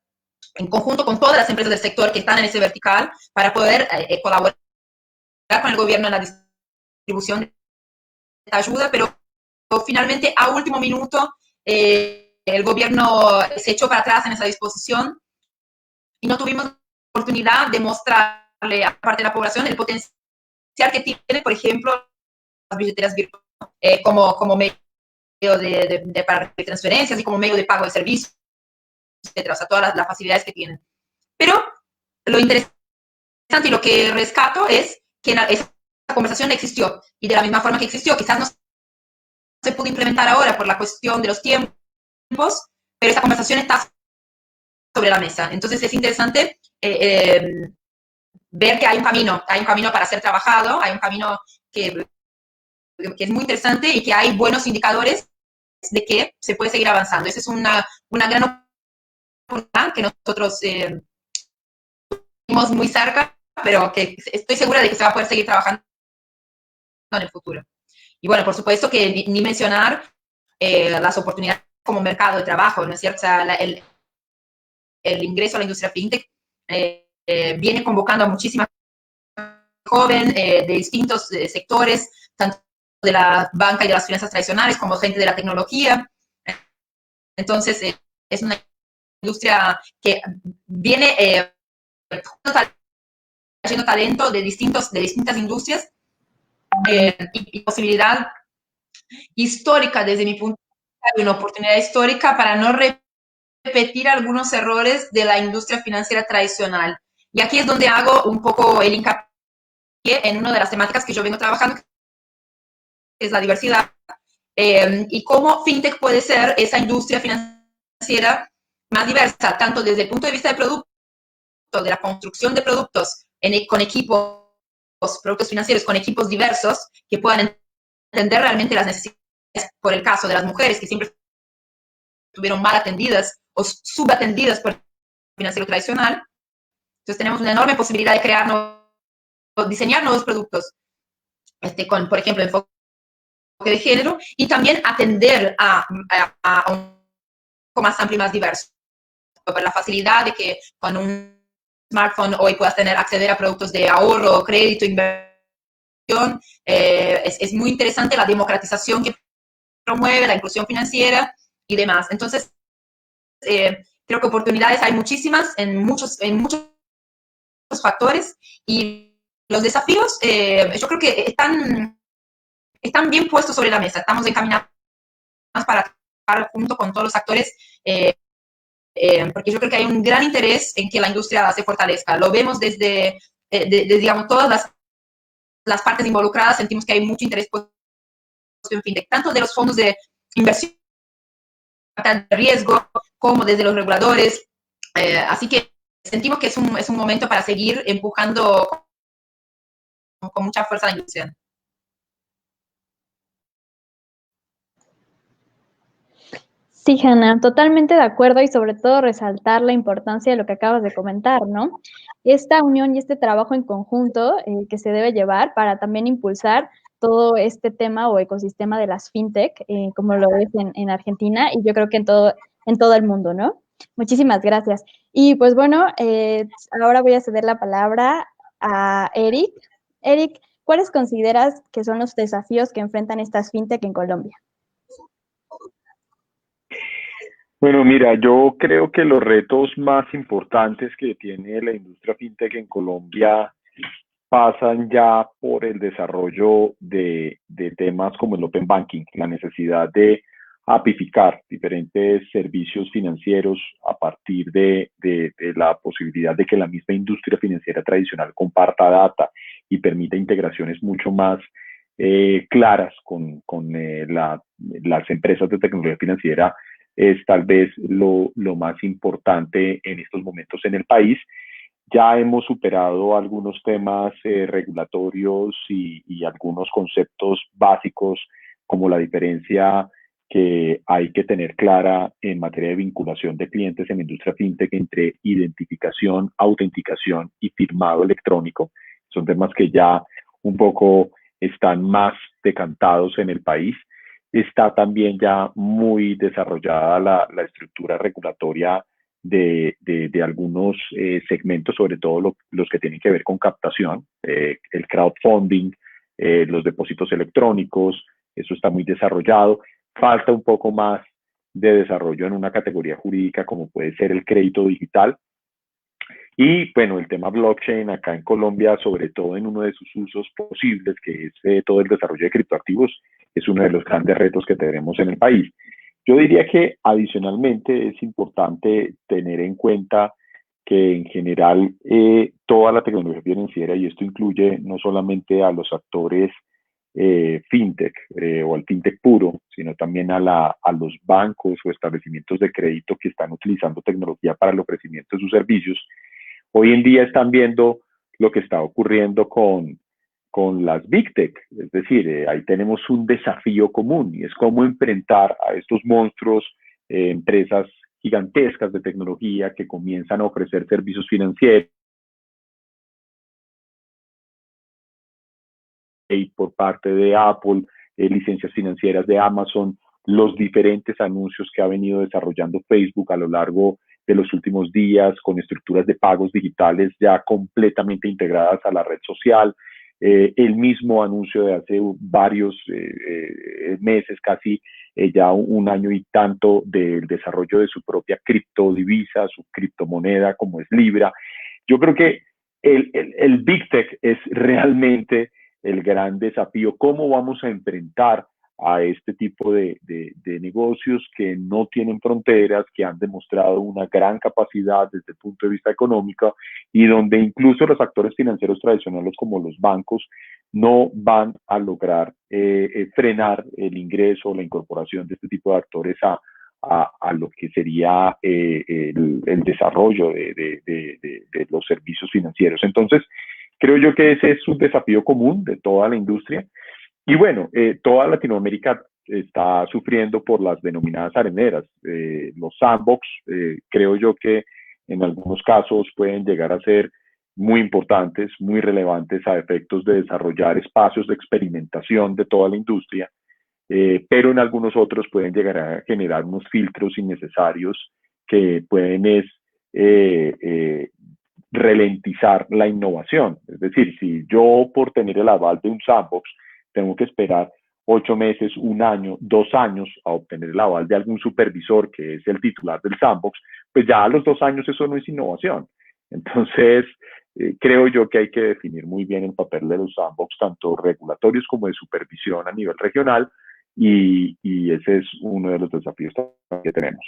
en conjunto con todas las empresas del sector que están en ese vertical para poder colaborar con el gobierno en la distribución de esta ayuda, pero finalmente a último minuto el gobierno se echó para atrás en esa disposición y no tuvimos la oportunidad de mostrarle a parte de la población el potencial que tiene, por ejemplo, las billeteras virtuales como medio para transferencias y como medio de pago de servicios, etcétera, o sea, todas las facilidades que tienen. Pero lo interesante y lo que rescato es que esa conversación existió, y de la misma forma que existió, quizás no se pudo implementar ahora por la cuestión de los tiempos, pero esa conversación está sobre la mesa. Entonces es interesante ver que hay un camino para ser trabajado, hay un camino que es muy interesante y que hay buenos indicadores de que se puede seguir avanzando. Esa es una gran oportunidad que nosotros vimos muy cerca, pero que estoy segura de que se va a poder seguir trabajando en el futuro. Y bueno, por supuesto que ni mencionar las oportunidades como mercado de trabajo, ¿no es cierto? O sea, el ingreso a la industria fintech viene convocando a muchísimas jóvenes de distintos sectores, tanto de la banca y de las finanzas tradicionales como gente de la tecnología. Entonces, es una industria que viene trayendo talento de distintas industrias y posibilidad histórica desde mi punto de vista, una oportunidad histórica para no repetir algunos errores de la industria financiera tradicional. Y aquí es donde hago un poco el hincapié en una de las temáticas que yo vengo trabajando, que es la diversidad, y cómo FinTech puede ser esa industria financiera más diversa, tanto desde el punto de vista de producto, de la construcción de productos con equipos, productos financieros con equipos diversos que puedan entender realmente las necesidades, por el caso de las mujeres que siempre estuvieron mal atendidas o subatendidas por el financiero tradicional. Entonces tenemos una enorme posibilidad de diseñar nuevos productos, con, por ejemplo, enfoque de género, y también atender a un poco más amplio y más diverso. Por la facilidad de que con un smartphone hoy puedas acceder a productos de ahorro, crédito, inversión. Es muy interesante la democratización que promueve, la inclusión financiera y demás. Entonces, creo que oportunidades hay muchísimas en muchos factores, y los desafíos yo creo que están bien puestos sobre la mesa. Estamos encaminados para trabajar junto con todos los actores, porque yo creo que hay un gran interés en que la industria se fortalezca. Lo vemos desde, digamos, todas las partes involucradas, sentimos que hay mucho interés en fintech, tanto de los fondos de inversión de riesgo como desde los reguladores. Así que sentimos que es un momento para seguir empujando con mucha fuerza la industria. Sí, Hanna, totalmente de acuerdo, y sobre todo resaltar la importancia de lo que acabas de comentar, ¿no? Esta unión y este trabajo en conjunto que se debe llevar para también impulsar todo este tema o ecosistema de las fintech, como lo es en Argentina, y yo creo que en todo el mundo, ¿no? Muchísimas gracias. Y pues bueno, ahora voy a ceder la palabra a Eric. Eric, ¿cuáles consideras que son los desafíos que enfrentan estas fintech en Colombia? Bueno, mira, yo creo que los retos más importantes que tiene la industria fintech en Colombia pasan ya por el desarrollo de temas como el Open Banking, la necesidad de apificar diferentes servicios financieros a partir de la posibilidad de que la misma industria financiera tradicional comparta data y permita integraciones mucho más claras con las empresas de tecnología financiera. Es tal vez lo más importante en estos momentos en el país. Ya hemos superado algunos temas regulatorios y algunos conceptos básicos, como la diferencia que hay que tener clara en materia de vinculación de clientes en la industria fintech entre identificación, autenticación y firmado electrónico. Son temas que ya un poco están más decantados en el país. Está también ya muy desarrollada la estructura regulatoria de algunos segmentos, sobre todo los que tienen que ver con captación, el crowdfunding, los depósitos electrónicos. Eso está muy desarrollado. Falta un poco más de desarrollo en una categoría jurídica como puede ser el crédito digital. Y bueno, el tema blockchain acá en Colombia, sobre todo en uno de sus usos posibles, que es todo el desarrollo de criptoactivos, es uno de los grandes retos que tenemos en el país. Yo diría que adicionalmente es importante tener en cuenta que en general toda la tecnología financiera, y esto incluye no solamente a los actores fintech o al fintech puro, sino también a los bancos o establecimientos de crédito que están utilizando tecnología para el ofrecimiento de sus servicios, hoy en día están viendo lo que está ocurriendo con las Big Tech. Es decir, ahí tenemos un desafío común y es cómo enfrentar a estos monstruos, empresas gigantescas de tecnología que comienzan a ofrecer servicios financieros por parte de Apple, licencias financieras de Amazon, los diferentes anuncios que ha venido desarrollando Facebook a lo largo de los últimos días con estructuras de pagos digitales ya completamente integradas a la red social, el mismo anuncio de hace varios meses, casi ya un año y tanto, del desarrollo de su propia criptodivisa, su criptomoneda como es Libra. Yo creo que el Big Tech es realmente el gran desafío, cómo vamos a enfrentar a este tipo de negocios que no tienen fronteras, que han demostrado una gran capacidad desde el punto de vista económico y donde incluso los actores financieros tradicionales como los bancos no van a lograr frenar el ingreso o la incorporación de este tipo de actores a lo que sería el desarrollo de los servicios financieros. Entonces, creo yo que ese es un desafío común de toda la industria. Y bueno, toda Latinoamérica está sufriendo por las denominadas areneras. Los sandbox, creo yo que en algunos casos pueden llegar a ser muy importantes, muy relevantes a efectos de desarrollar espacios de experimentación de toda la industria, pero en algunos otros pueden llegar a generar unos filtros innecesarios que pueden ralentizar la innovación. Es decir, si yo por tener el aval de un sandbox tengo que esperar 8 meses, un año, 2 años a obtener el aval de algún supervisor que es el titular del sandbox, pues ya a los 2 años eso no es innovación. Entonces, creo yo que hay que definir muy bien el papel de los sandbox, tanto regulatorios como de supervisión a nivel regional, y ese es uno de los desafíos que tenemos.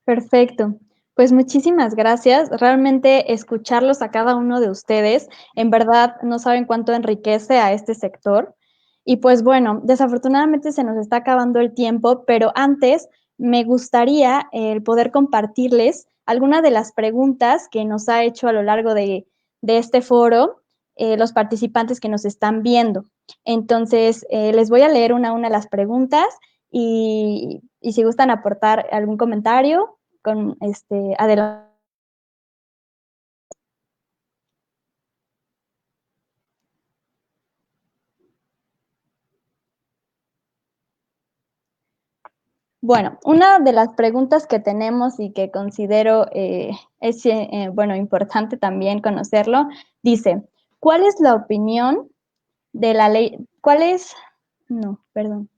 Perfecto. Pues muchísimas gracias. Realmente escucharlos a cada uno de ustedes, en verdad no saben cuánto enriquece a este sector. Y pues bueno, desafortunadamente se nos está acabando el tiempo, pero antes me gustaría poder compartirles algunas de las preguntas que nos ha hecho a lo largo de este foro los participantes que nos están viendo. Entonces, les voy a leer una a una las preguntas y si gustan aportar algún comentario, con adelante. Bueno, una de las preguntas que tenemos y que considero es bueno, importante también conocerlo, dice, ¿cuál es la opinión de la ley? ¿Cuál es? No, perdón.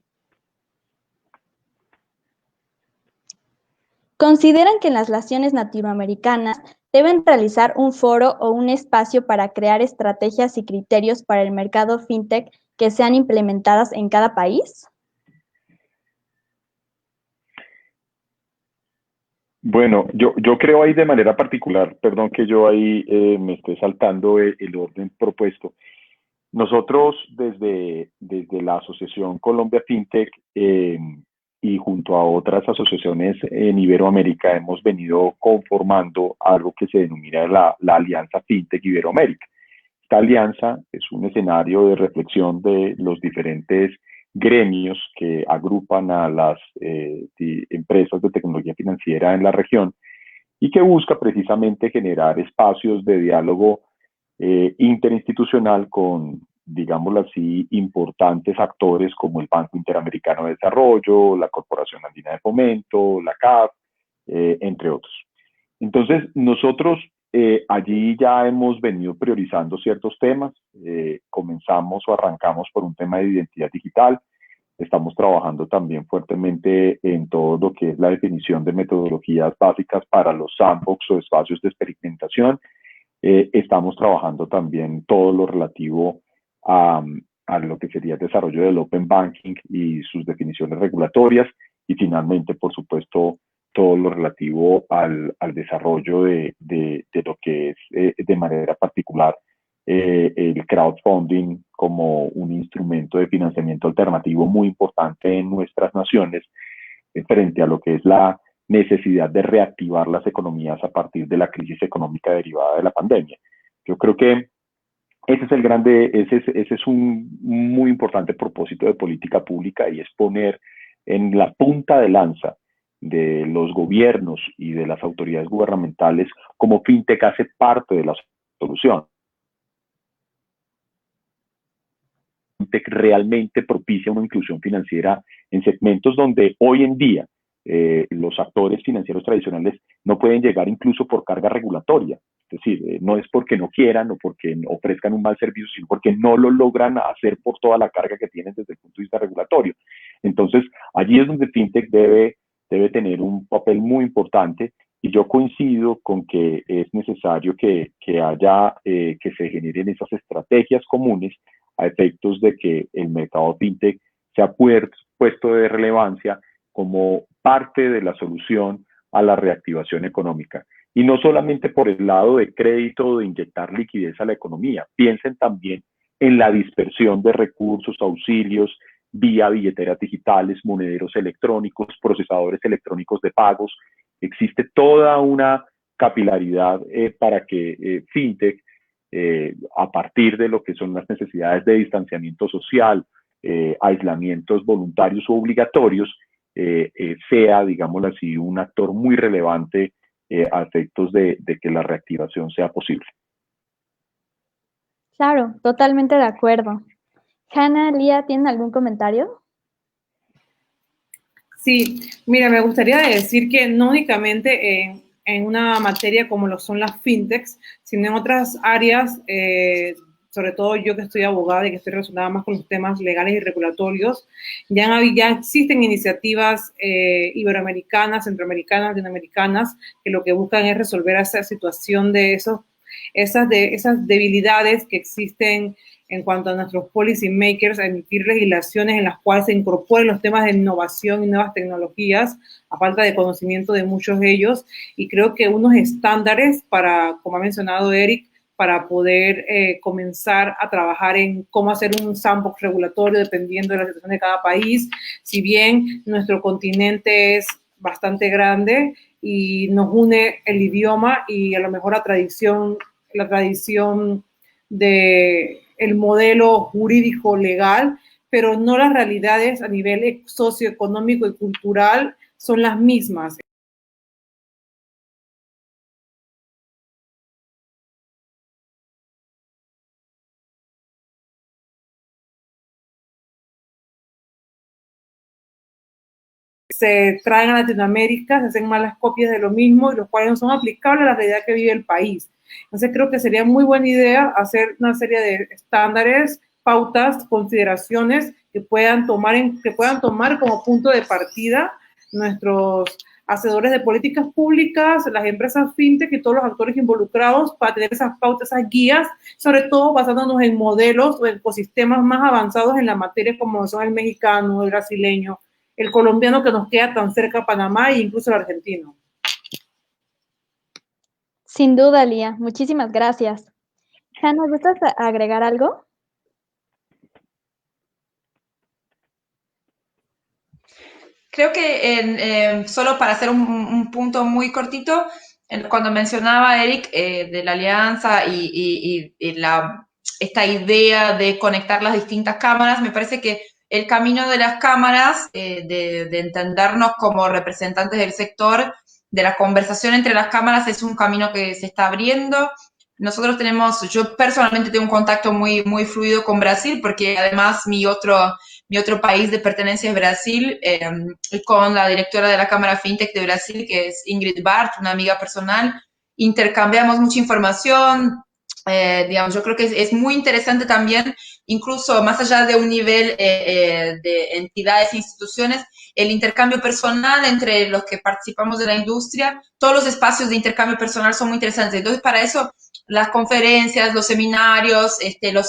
¿Consideran que en las naciones latinoamericanas deben realizar un foro o un espacio para crear estrategias y criterios para el mercado fintech que sean implementadas en cada país? Bueno, yo creo ahí de manera particular, perdón que yo ahí me esté saltando el orden propuesto. Nosotros desde la Asociación Colombia FinTech y junto a otras asociaciones en Iberoamérica hemos venido conformando algo que se denomina la Alianza FinTech Iberoamérica. Esta alianza es un escenario de reflexión de los diferentes gremios que agrupan a las empresas de tecnología financiera en la región y que busca precisamente generar espacios de diálogo interinstitucional con, digámoslo así, importantes actores como el Banco Interamericano de Desarrollo, la Corporación Andina de Fomento, la CAF, entre otros. Entonces, nosotros allí ya hemos venido priorizando ciertos temas. Comenzamos o arrancamos por un tema de identidad digital. Estamos trabajando también fuertemente en todo lo que es la definición de metodologías básicas para los sandbox o espacios de experimentación. Estamos trabajando también todo lo relativo a lo que sería el desarrollo del Open Banking y sus definiciones regulatorias. Y finalmente, por supuesto, todo lo relativo al desarrollo de lo que es de manera particular el crowdfunding como un instrumento de financiamiento alternativo muy importante en nuestras naciones frente a lo que es la necesidad de reactivar las economías a partir de la crisis económica derivada de la pandemia. Yo creo que ese es un muy importante propósito de política pública, y es poner en la punta de lanza de los gobiernos y de las autoridades gubernamentales cómo FinTech hace parte de la solución. FinTech realmente propicia una inclusión financiera en segmentos donde hoy en día los actores financieros tradicionales no pueden llegar incluso por carga regulatoria. Es decir, no es porque no quieran o porque ofrezcan un mal servicio, sino porque no lo logran hacer por toda la carga que tienen desde el punto de vista regulatorio. Entonces, allí es donde FinTech debe tener un papel muy importante, y yo coincido con que es necesario que se generen esas estrategias comunes a efectos de que el mercado FinTech sea puesto de relevancia como parte de la solución a la reactivación económica. Y no solamente por el lado de crédito, de inyectar liquidez a la economía. Piensen también en la dispersión de recursos, auxilios, vía billeteras digitales, monederos electrónicos, procesadores electrónicos de pagos. Existe toda una capilaridad para que FinTech, a partir de lo que son las necesidades de distanciamiento social, aislamientos voluntarios u obligatorios, sea, digámoslo así, un actor muy relevante a efectos de que la reactivación sea posible. Claro, totalmente de acuerdo. Hanna, Lía, ¿tienen algún comentario? Sí, mira, me gustaría decir que no únicamente en una materia como lo son las fintechs, sino en otras áreas, sobre todo yo que estoy abogada y que estoy relacionada más con los temas legales y regulatorios, ya existen iniciativas iberoamericanas, centroamericanas, latinoamericanas, que lo que buscan es resolver esa situación de esas debilidades que existen en cuanto a nuestros policy makers, a emitir legislaciones en las cuales se incorporen los temas de innovación y nuevas tecnologías, a falta de conocimiento de muchos de ellos, y creo que unos estándares para, como ha mencionado Eric, para poder comenzar a trabajar en cómo hacer un sandbox regulatorio dependiendo de la situación de cada país. Si bien nuestro continente es bastante grande y nos une el idioma y a lo mejor la tradición de el modelo jurídico legal, pero no las realidades a nivel socioeconómico y cultural son las mismas. Se traen a Latinoamérica, se hacen malas copias de lo mismo, y los cuales no son aplicables a la realidad que vive el país. Entonces creo que sería muy buena idea hacer una serie de estándares, pautas, consideraciones que puedan tomar como punto de partida nuestros hacedores de políticas públicas, las empresas fintech y todos los actores involucrados, para tener esas pautas, esas guías, sobre todo basándonos en modelos o ecosistemas más avanzados en la materia, como son el mexicano, el brasileño, el colombiano, que nos queda tan cerca a Panamá, e incluso el argentino. Sin duda, Lía. Muchísimas gracias. Hanna, ¿gustas agregar algo? Creo que solo para hacer un punto muy cortito, cuando mencionaba Eric de la alianza y esta idea de conectar las distintas cámaras, me parece que el camino de las cámaras, de entendernos como representantes del sector, de la conversación entre las cámaras, es un camino que se está abriendo. Nosotros yo personalmente tengo un contacto muy, muy fluido con Brasil, porque además mi otro país de pertenencia es Brasil, con la directora de la Cámara FinTech de Brasil, que es Ingrid Bart, una amiga personal. Intercambiamos mucha información. Digamos, yo creo que es muy interesante también, incluso más allá de un nivel de entidades e instituciones, el intercambio personal entre los que participamos de la industria. Todos los espacios de intercambio personal son muy interesantes. Entonces, para eso, las conferencias, los seminarios,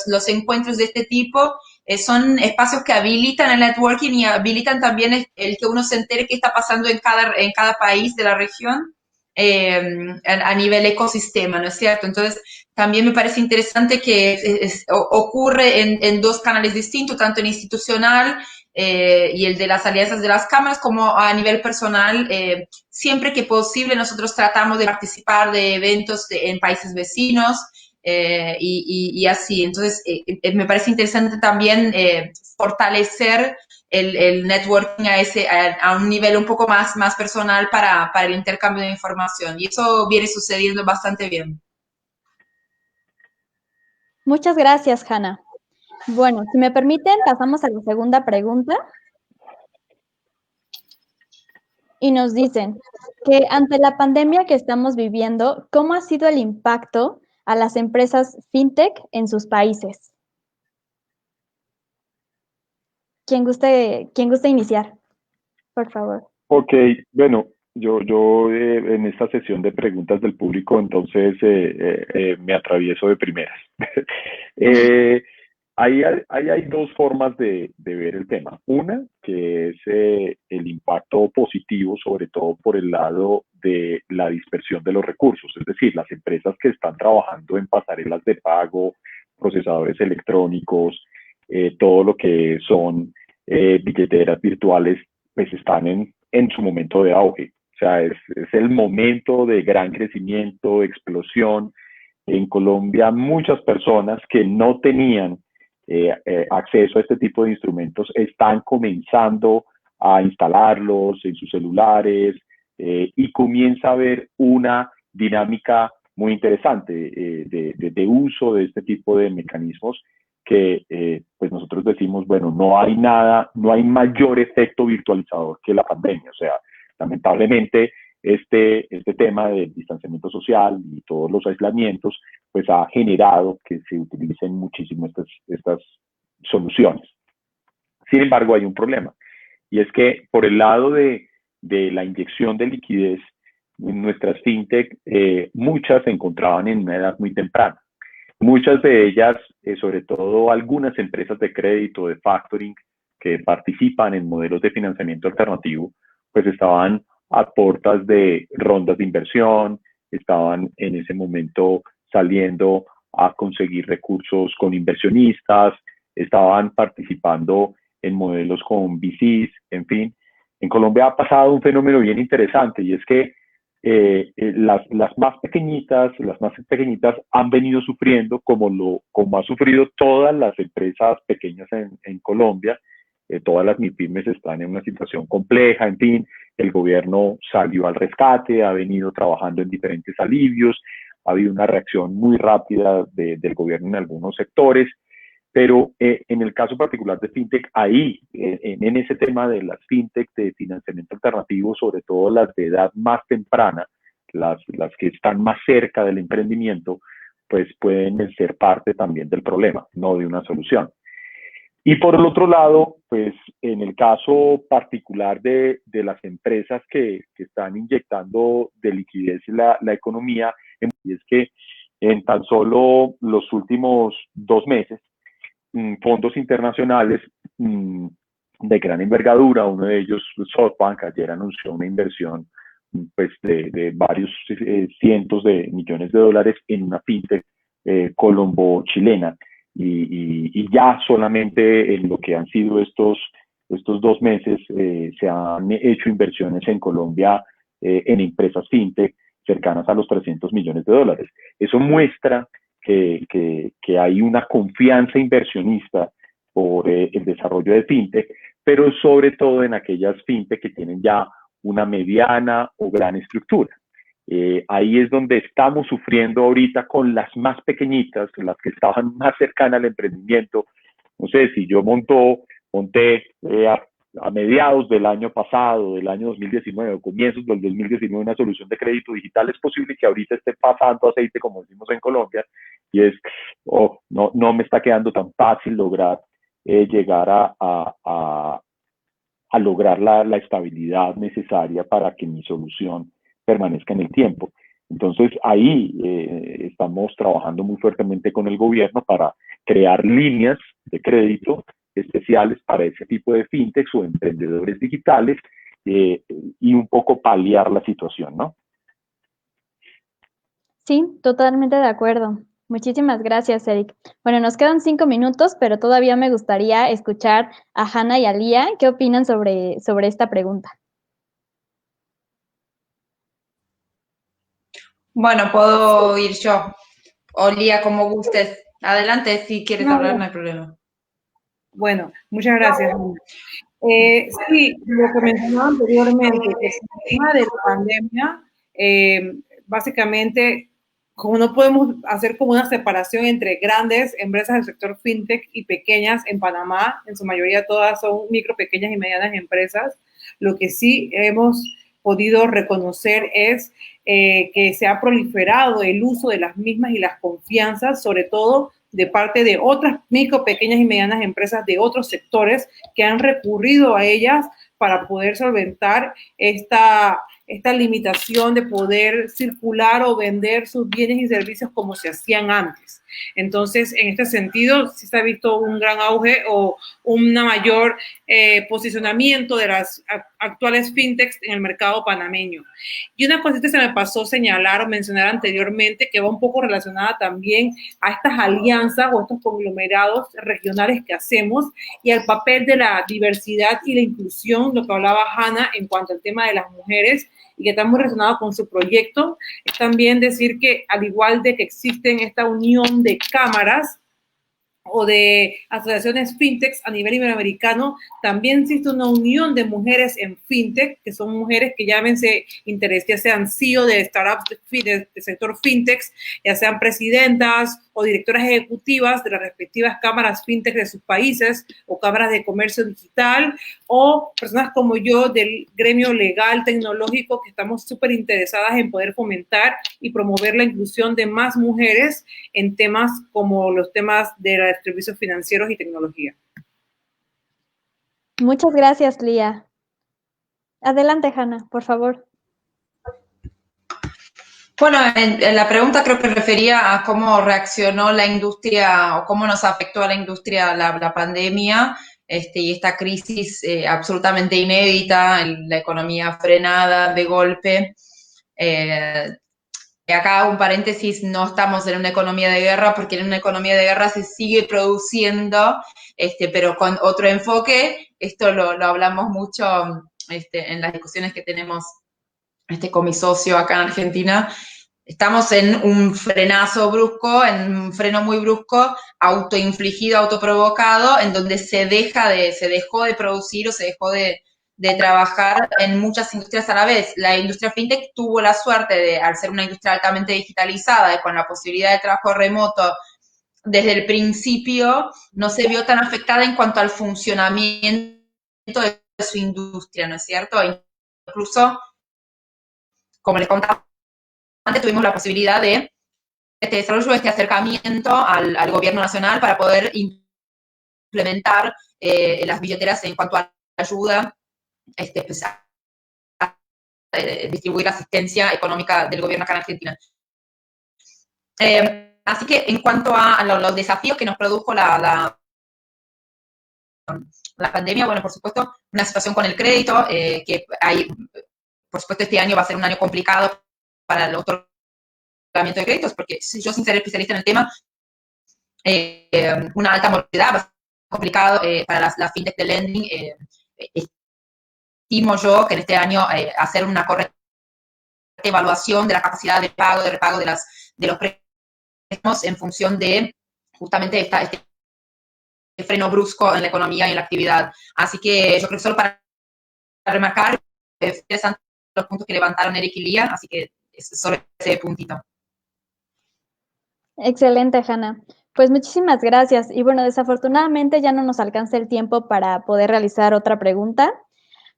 los encuentros de este tipo son espacios que habilitan el networking y habilitan también el que uno se entere qué está pasando en cada país de la región a nivel ecosistema, ¿no es cierto? Entonces, también me parece interesante que ocurre en dos canales distintos, tanto en institucional y el de las alianzas de las cámaras, como a nivel personal. Siempre que posible nosotros tratamos de participar de eventos en países vecinos y así. Entonces, me parece interesante también fortalecer el networking a un nivel un poco más personal para el intercambio de información. Y eso viene sucediendo bastante bien. Muchas gracias, Hanna. Bueno, si me permiten, pasamos a la segunda pregunta. Y nos dicen que ante la pandemia que estamos viviendo, ¿cómo ha sido el impacto a las empresas fintech en sus países? ¿Quién guste iniciar? Por favor. Ok, bueno, yo en esta sesión de preguntas del público, entonces me atravieso de primeras. Eh, ahí hay dos formas de ver el tema. Una, que es el impacto positivo, sobre todo por el lado de la dispersión de los recursos, es decir, las empresas que están trabajando en pasarelas de pago, procesadores electrónicos, todo lo que son billeteras virtuales, pues están en su momento de auge. O sea, es el momento de gran crecimiento, explosión. En Colombia, muchas personas que no tenían acceso a este tipo de instrumentos están comenzando a instalarlos en sus celulares y comienza a haber una dinámica muy interesante de uso de este tipo de mecanismos que pues nosotros decimos, bueno, no hay nada, no hay mayor efecto virtualizador que la pandemia. O sea, lamentablemente este tema del distanciamiento social y todos los aislamientos, pues ha generado que se utilicen muchísimo estas soluciones. Sin embargo, hay un problema, y es que por el lado de la inyección de liquidez, nuestras fintech, muchas se encontraban en una edad muy temprana. Muchas de ellas, sobre todo algunas empresas de crédito, de factoring, que participan en modelos de financiamiento alternativo, pues estaban a puertas de rondas de inversión, estaban en ese momento saliendo a conseguir recursos con inversionistas, estaban participando en modelos con VCs, en fin. En Colombia ha pasado un fenómeno bien interesante, y es que las más pequeñitas han venido sufriendo como ha sufrido todas las empresas pequeñas en Colombia. Todas las MIPYMES están en una situación compleja, en fin, el gobierno salió al rescate, ha venido trabajando en diferentes alivios, ha habido una reacción muy rápida del gobierno en algunos sectores, pero en el caso particular de FinTech, ahí, en ese tema de las FinTech de financiamiento alternativo, sobre todo las de edad más temprana, las que están más cerca del emprendimiento, pues pueden ser parte también del problema, no de una solución. Y por el otro lado, pues en el caso particular de las empresas que están inyectando de liquidez la economía, y es que en tan solo los últimos 2 meses, fondos internacionales de gran envergadura, uno de ellos, SoftBank, ayer anunció una inversión pues de varios cientos de millones de dólares en una fintech colombo-chilena. Y ya solamente en lo que han sido estos 2 meses se han hecho inversiones en Colombia en empresas fintech cercanas a los 300 millones de dólares. Eso muestra que hay una confianza inversionista por el desarrollo de fintech, pero sobre todo en aquellas fintech que tienen ya una mediana o gran estructura. Ahí es donde estamos sufriendo ahorita con las más pequeñitas, las que estaban más cercanas al emprendimiento. No sé, si yo monté a mediados del año pasado, del año 2019, o comienzos del 2019, una solución de crédito digital, es posible que ahorita esté pasando aceite, como decimos en Colombia, y es, no me está quedando tan fácil lograr llegar a lograr la estabilidad necesaria para que mi solución permanezca en el tiempo. Entonces ahí estamos trabajando muy fuertemente con el gobierno para crear líneas de crédito especiales para ese tipo de fintechs o emprendedores digitales y un poco paliar la situación, ¿no? Sí, totalmente de acuerdo. Muchísimas gracias, Eric. Bueno, nos quedan 5 minutos, pero todavía me gustaría escuchar a Hannah y a Lía. ¿Qué opinan sobre esta pregunta? Bueno, puedo ir yo. O Lía, como gustes. Adelante, si quieres No, hablar, no no. hay problema. Bueno, muchas gracias. Sí, lo que mencionaba anteriormente, que con el tema de la pandemia, básicamente, como no podemos hacer como una separación entre grandes empresas del sector fintech y pequeñas en Panamá, en su mayoría todas son micro, pequeñas y medianas empresas, lo que sí hemos podido reconocer es que se ha proliferado el uso de las mismas y las confianzas, sobre todo de parte de otras micro, pequeñas y medianas empresas de otros sectores que han recurrido a ellas para poder solventar esta limitación de poder circular o vender sus bienes y servicios como se hacían antes. Entonces, en este sentido, sí se ha visto un gran auge o un mayor posicionamiento de las actuales fintechs en el mercado panameño. Y una cosita se me pasó señalar o mencionar anteriormente que va un poco relacionada también a estas alianzas o estos conglomerados regionales que hacemos y al papel de la diversidad y la inclusión, lo que hablaba Hannah en cuanto al tema de las mujeres y que está muy relacionado con su proyecto, es también decir que al igual de que existen esta unión de cámaras o de asociaciones fintechs a nivel iberoamericano, también existe una unión de mujeres en fintech, que son mujeres que llámense interés, ya sean CEO de startups de sector fintechs, ya sean presidentas o directoras ejecutivas de las respectivas cámaras fintech de sus países o cámaras de comercio digital, o personas como yo del gremio legal tecnológico que estamos súper interesadas en poder fomentar y promover la inclusión de más mujeres en temas como los temas de los servicios financieros y tecnología. Muchas gracias, Lía. Adelante, Hannah, por favor. Bueno, en la pregunta creo que refería a cómo reaccionó la industria o cómo nos afectó a la industria la pandemia y esta crisis absolutamente inédita, la economía frenada de golpe. Y acá un paréntesis, no estamos en una economía de guerra, porque en una economía de guerra se sigue produciendo, pero con otro enfoque. Esto lo hablamos mucho en las discusiones que tenemos con mi socio acá en Argentina. Estamos en un frenazo brusco, en un freno muy brusco, autoinfligido, autoprovocado, en donde se dejó de producir o se dejó de trabajar en muchas industrias a la vez. La industria fintech tuvo la suerte de, al ser una industria altamente digitalizada y con la posibilidad de trabajo remoto desde el principio, no se vio tan afectada en cuanto al funcionamiento de su industria, ¿no es cierto? Incluso, como les contaba antes, tuvimos la posibilidad de desarrollo, este acercamiento al gobierno nacional para poder implementar las billeteras en cuanto a ayuda, pues, distribuir asistencia económica del gobierno acá en Argentina. Así que en cuanto a los desafíos que nos produjo la pandemia, bueno, por supuesto, una situación con el crédito, que hay, por supuesto, este año va a ser un año complicado para el otorgamiento de créditos, porque yo, sin ser especialista en el tema, una alta mortalidad va a ser complicado para la fintech de lending. Estimo yo que en este año hacer una correcta evaluación de la capacidad de pago, de repago de los préstamos en función de justamente este freno brusco en la economía y en la actividad. Así que yo creo que solo para remarcar, es interesante los puntos que levantaron Eric y Lía, así que es solo ese puntito. Excelente, Hannah. Pues muchísimas gracias. Y bueno, desafortunadamente ya no nos alcanza el tiempo para poder realizar otra pregunta,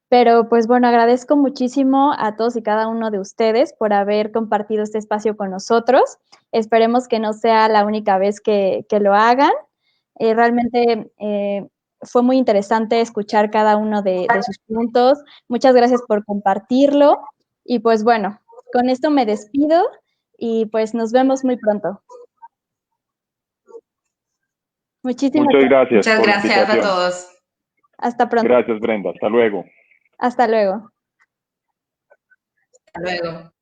pero pues bueno, agradezco muchísimo a todos y cada uno de ustedes por haber compartido este espacio con nosotros. Esperemos que no sea la única vez que lo hagan. Realmente fue muy interesante escuchar cada uno de sus puntos. Muchas gracias por compartirlo. Y pues bueno, con esto me despido y pues nos vemos muy pronto. Muchas gracias Muchas por la gracias a invitación. todos. Hasta pronto. Gracias, Brenda. Hasta luego. Hasta luego. Hasta luego.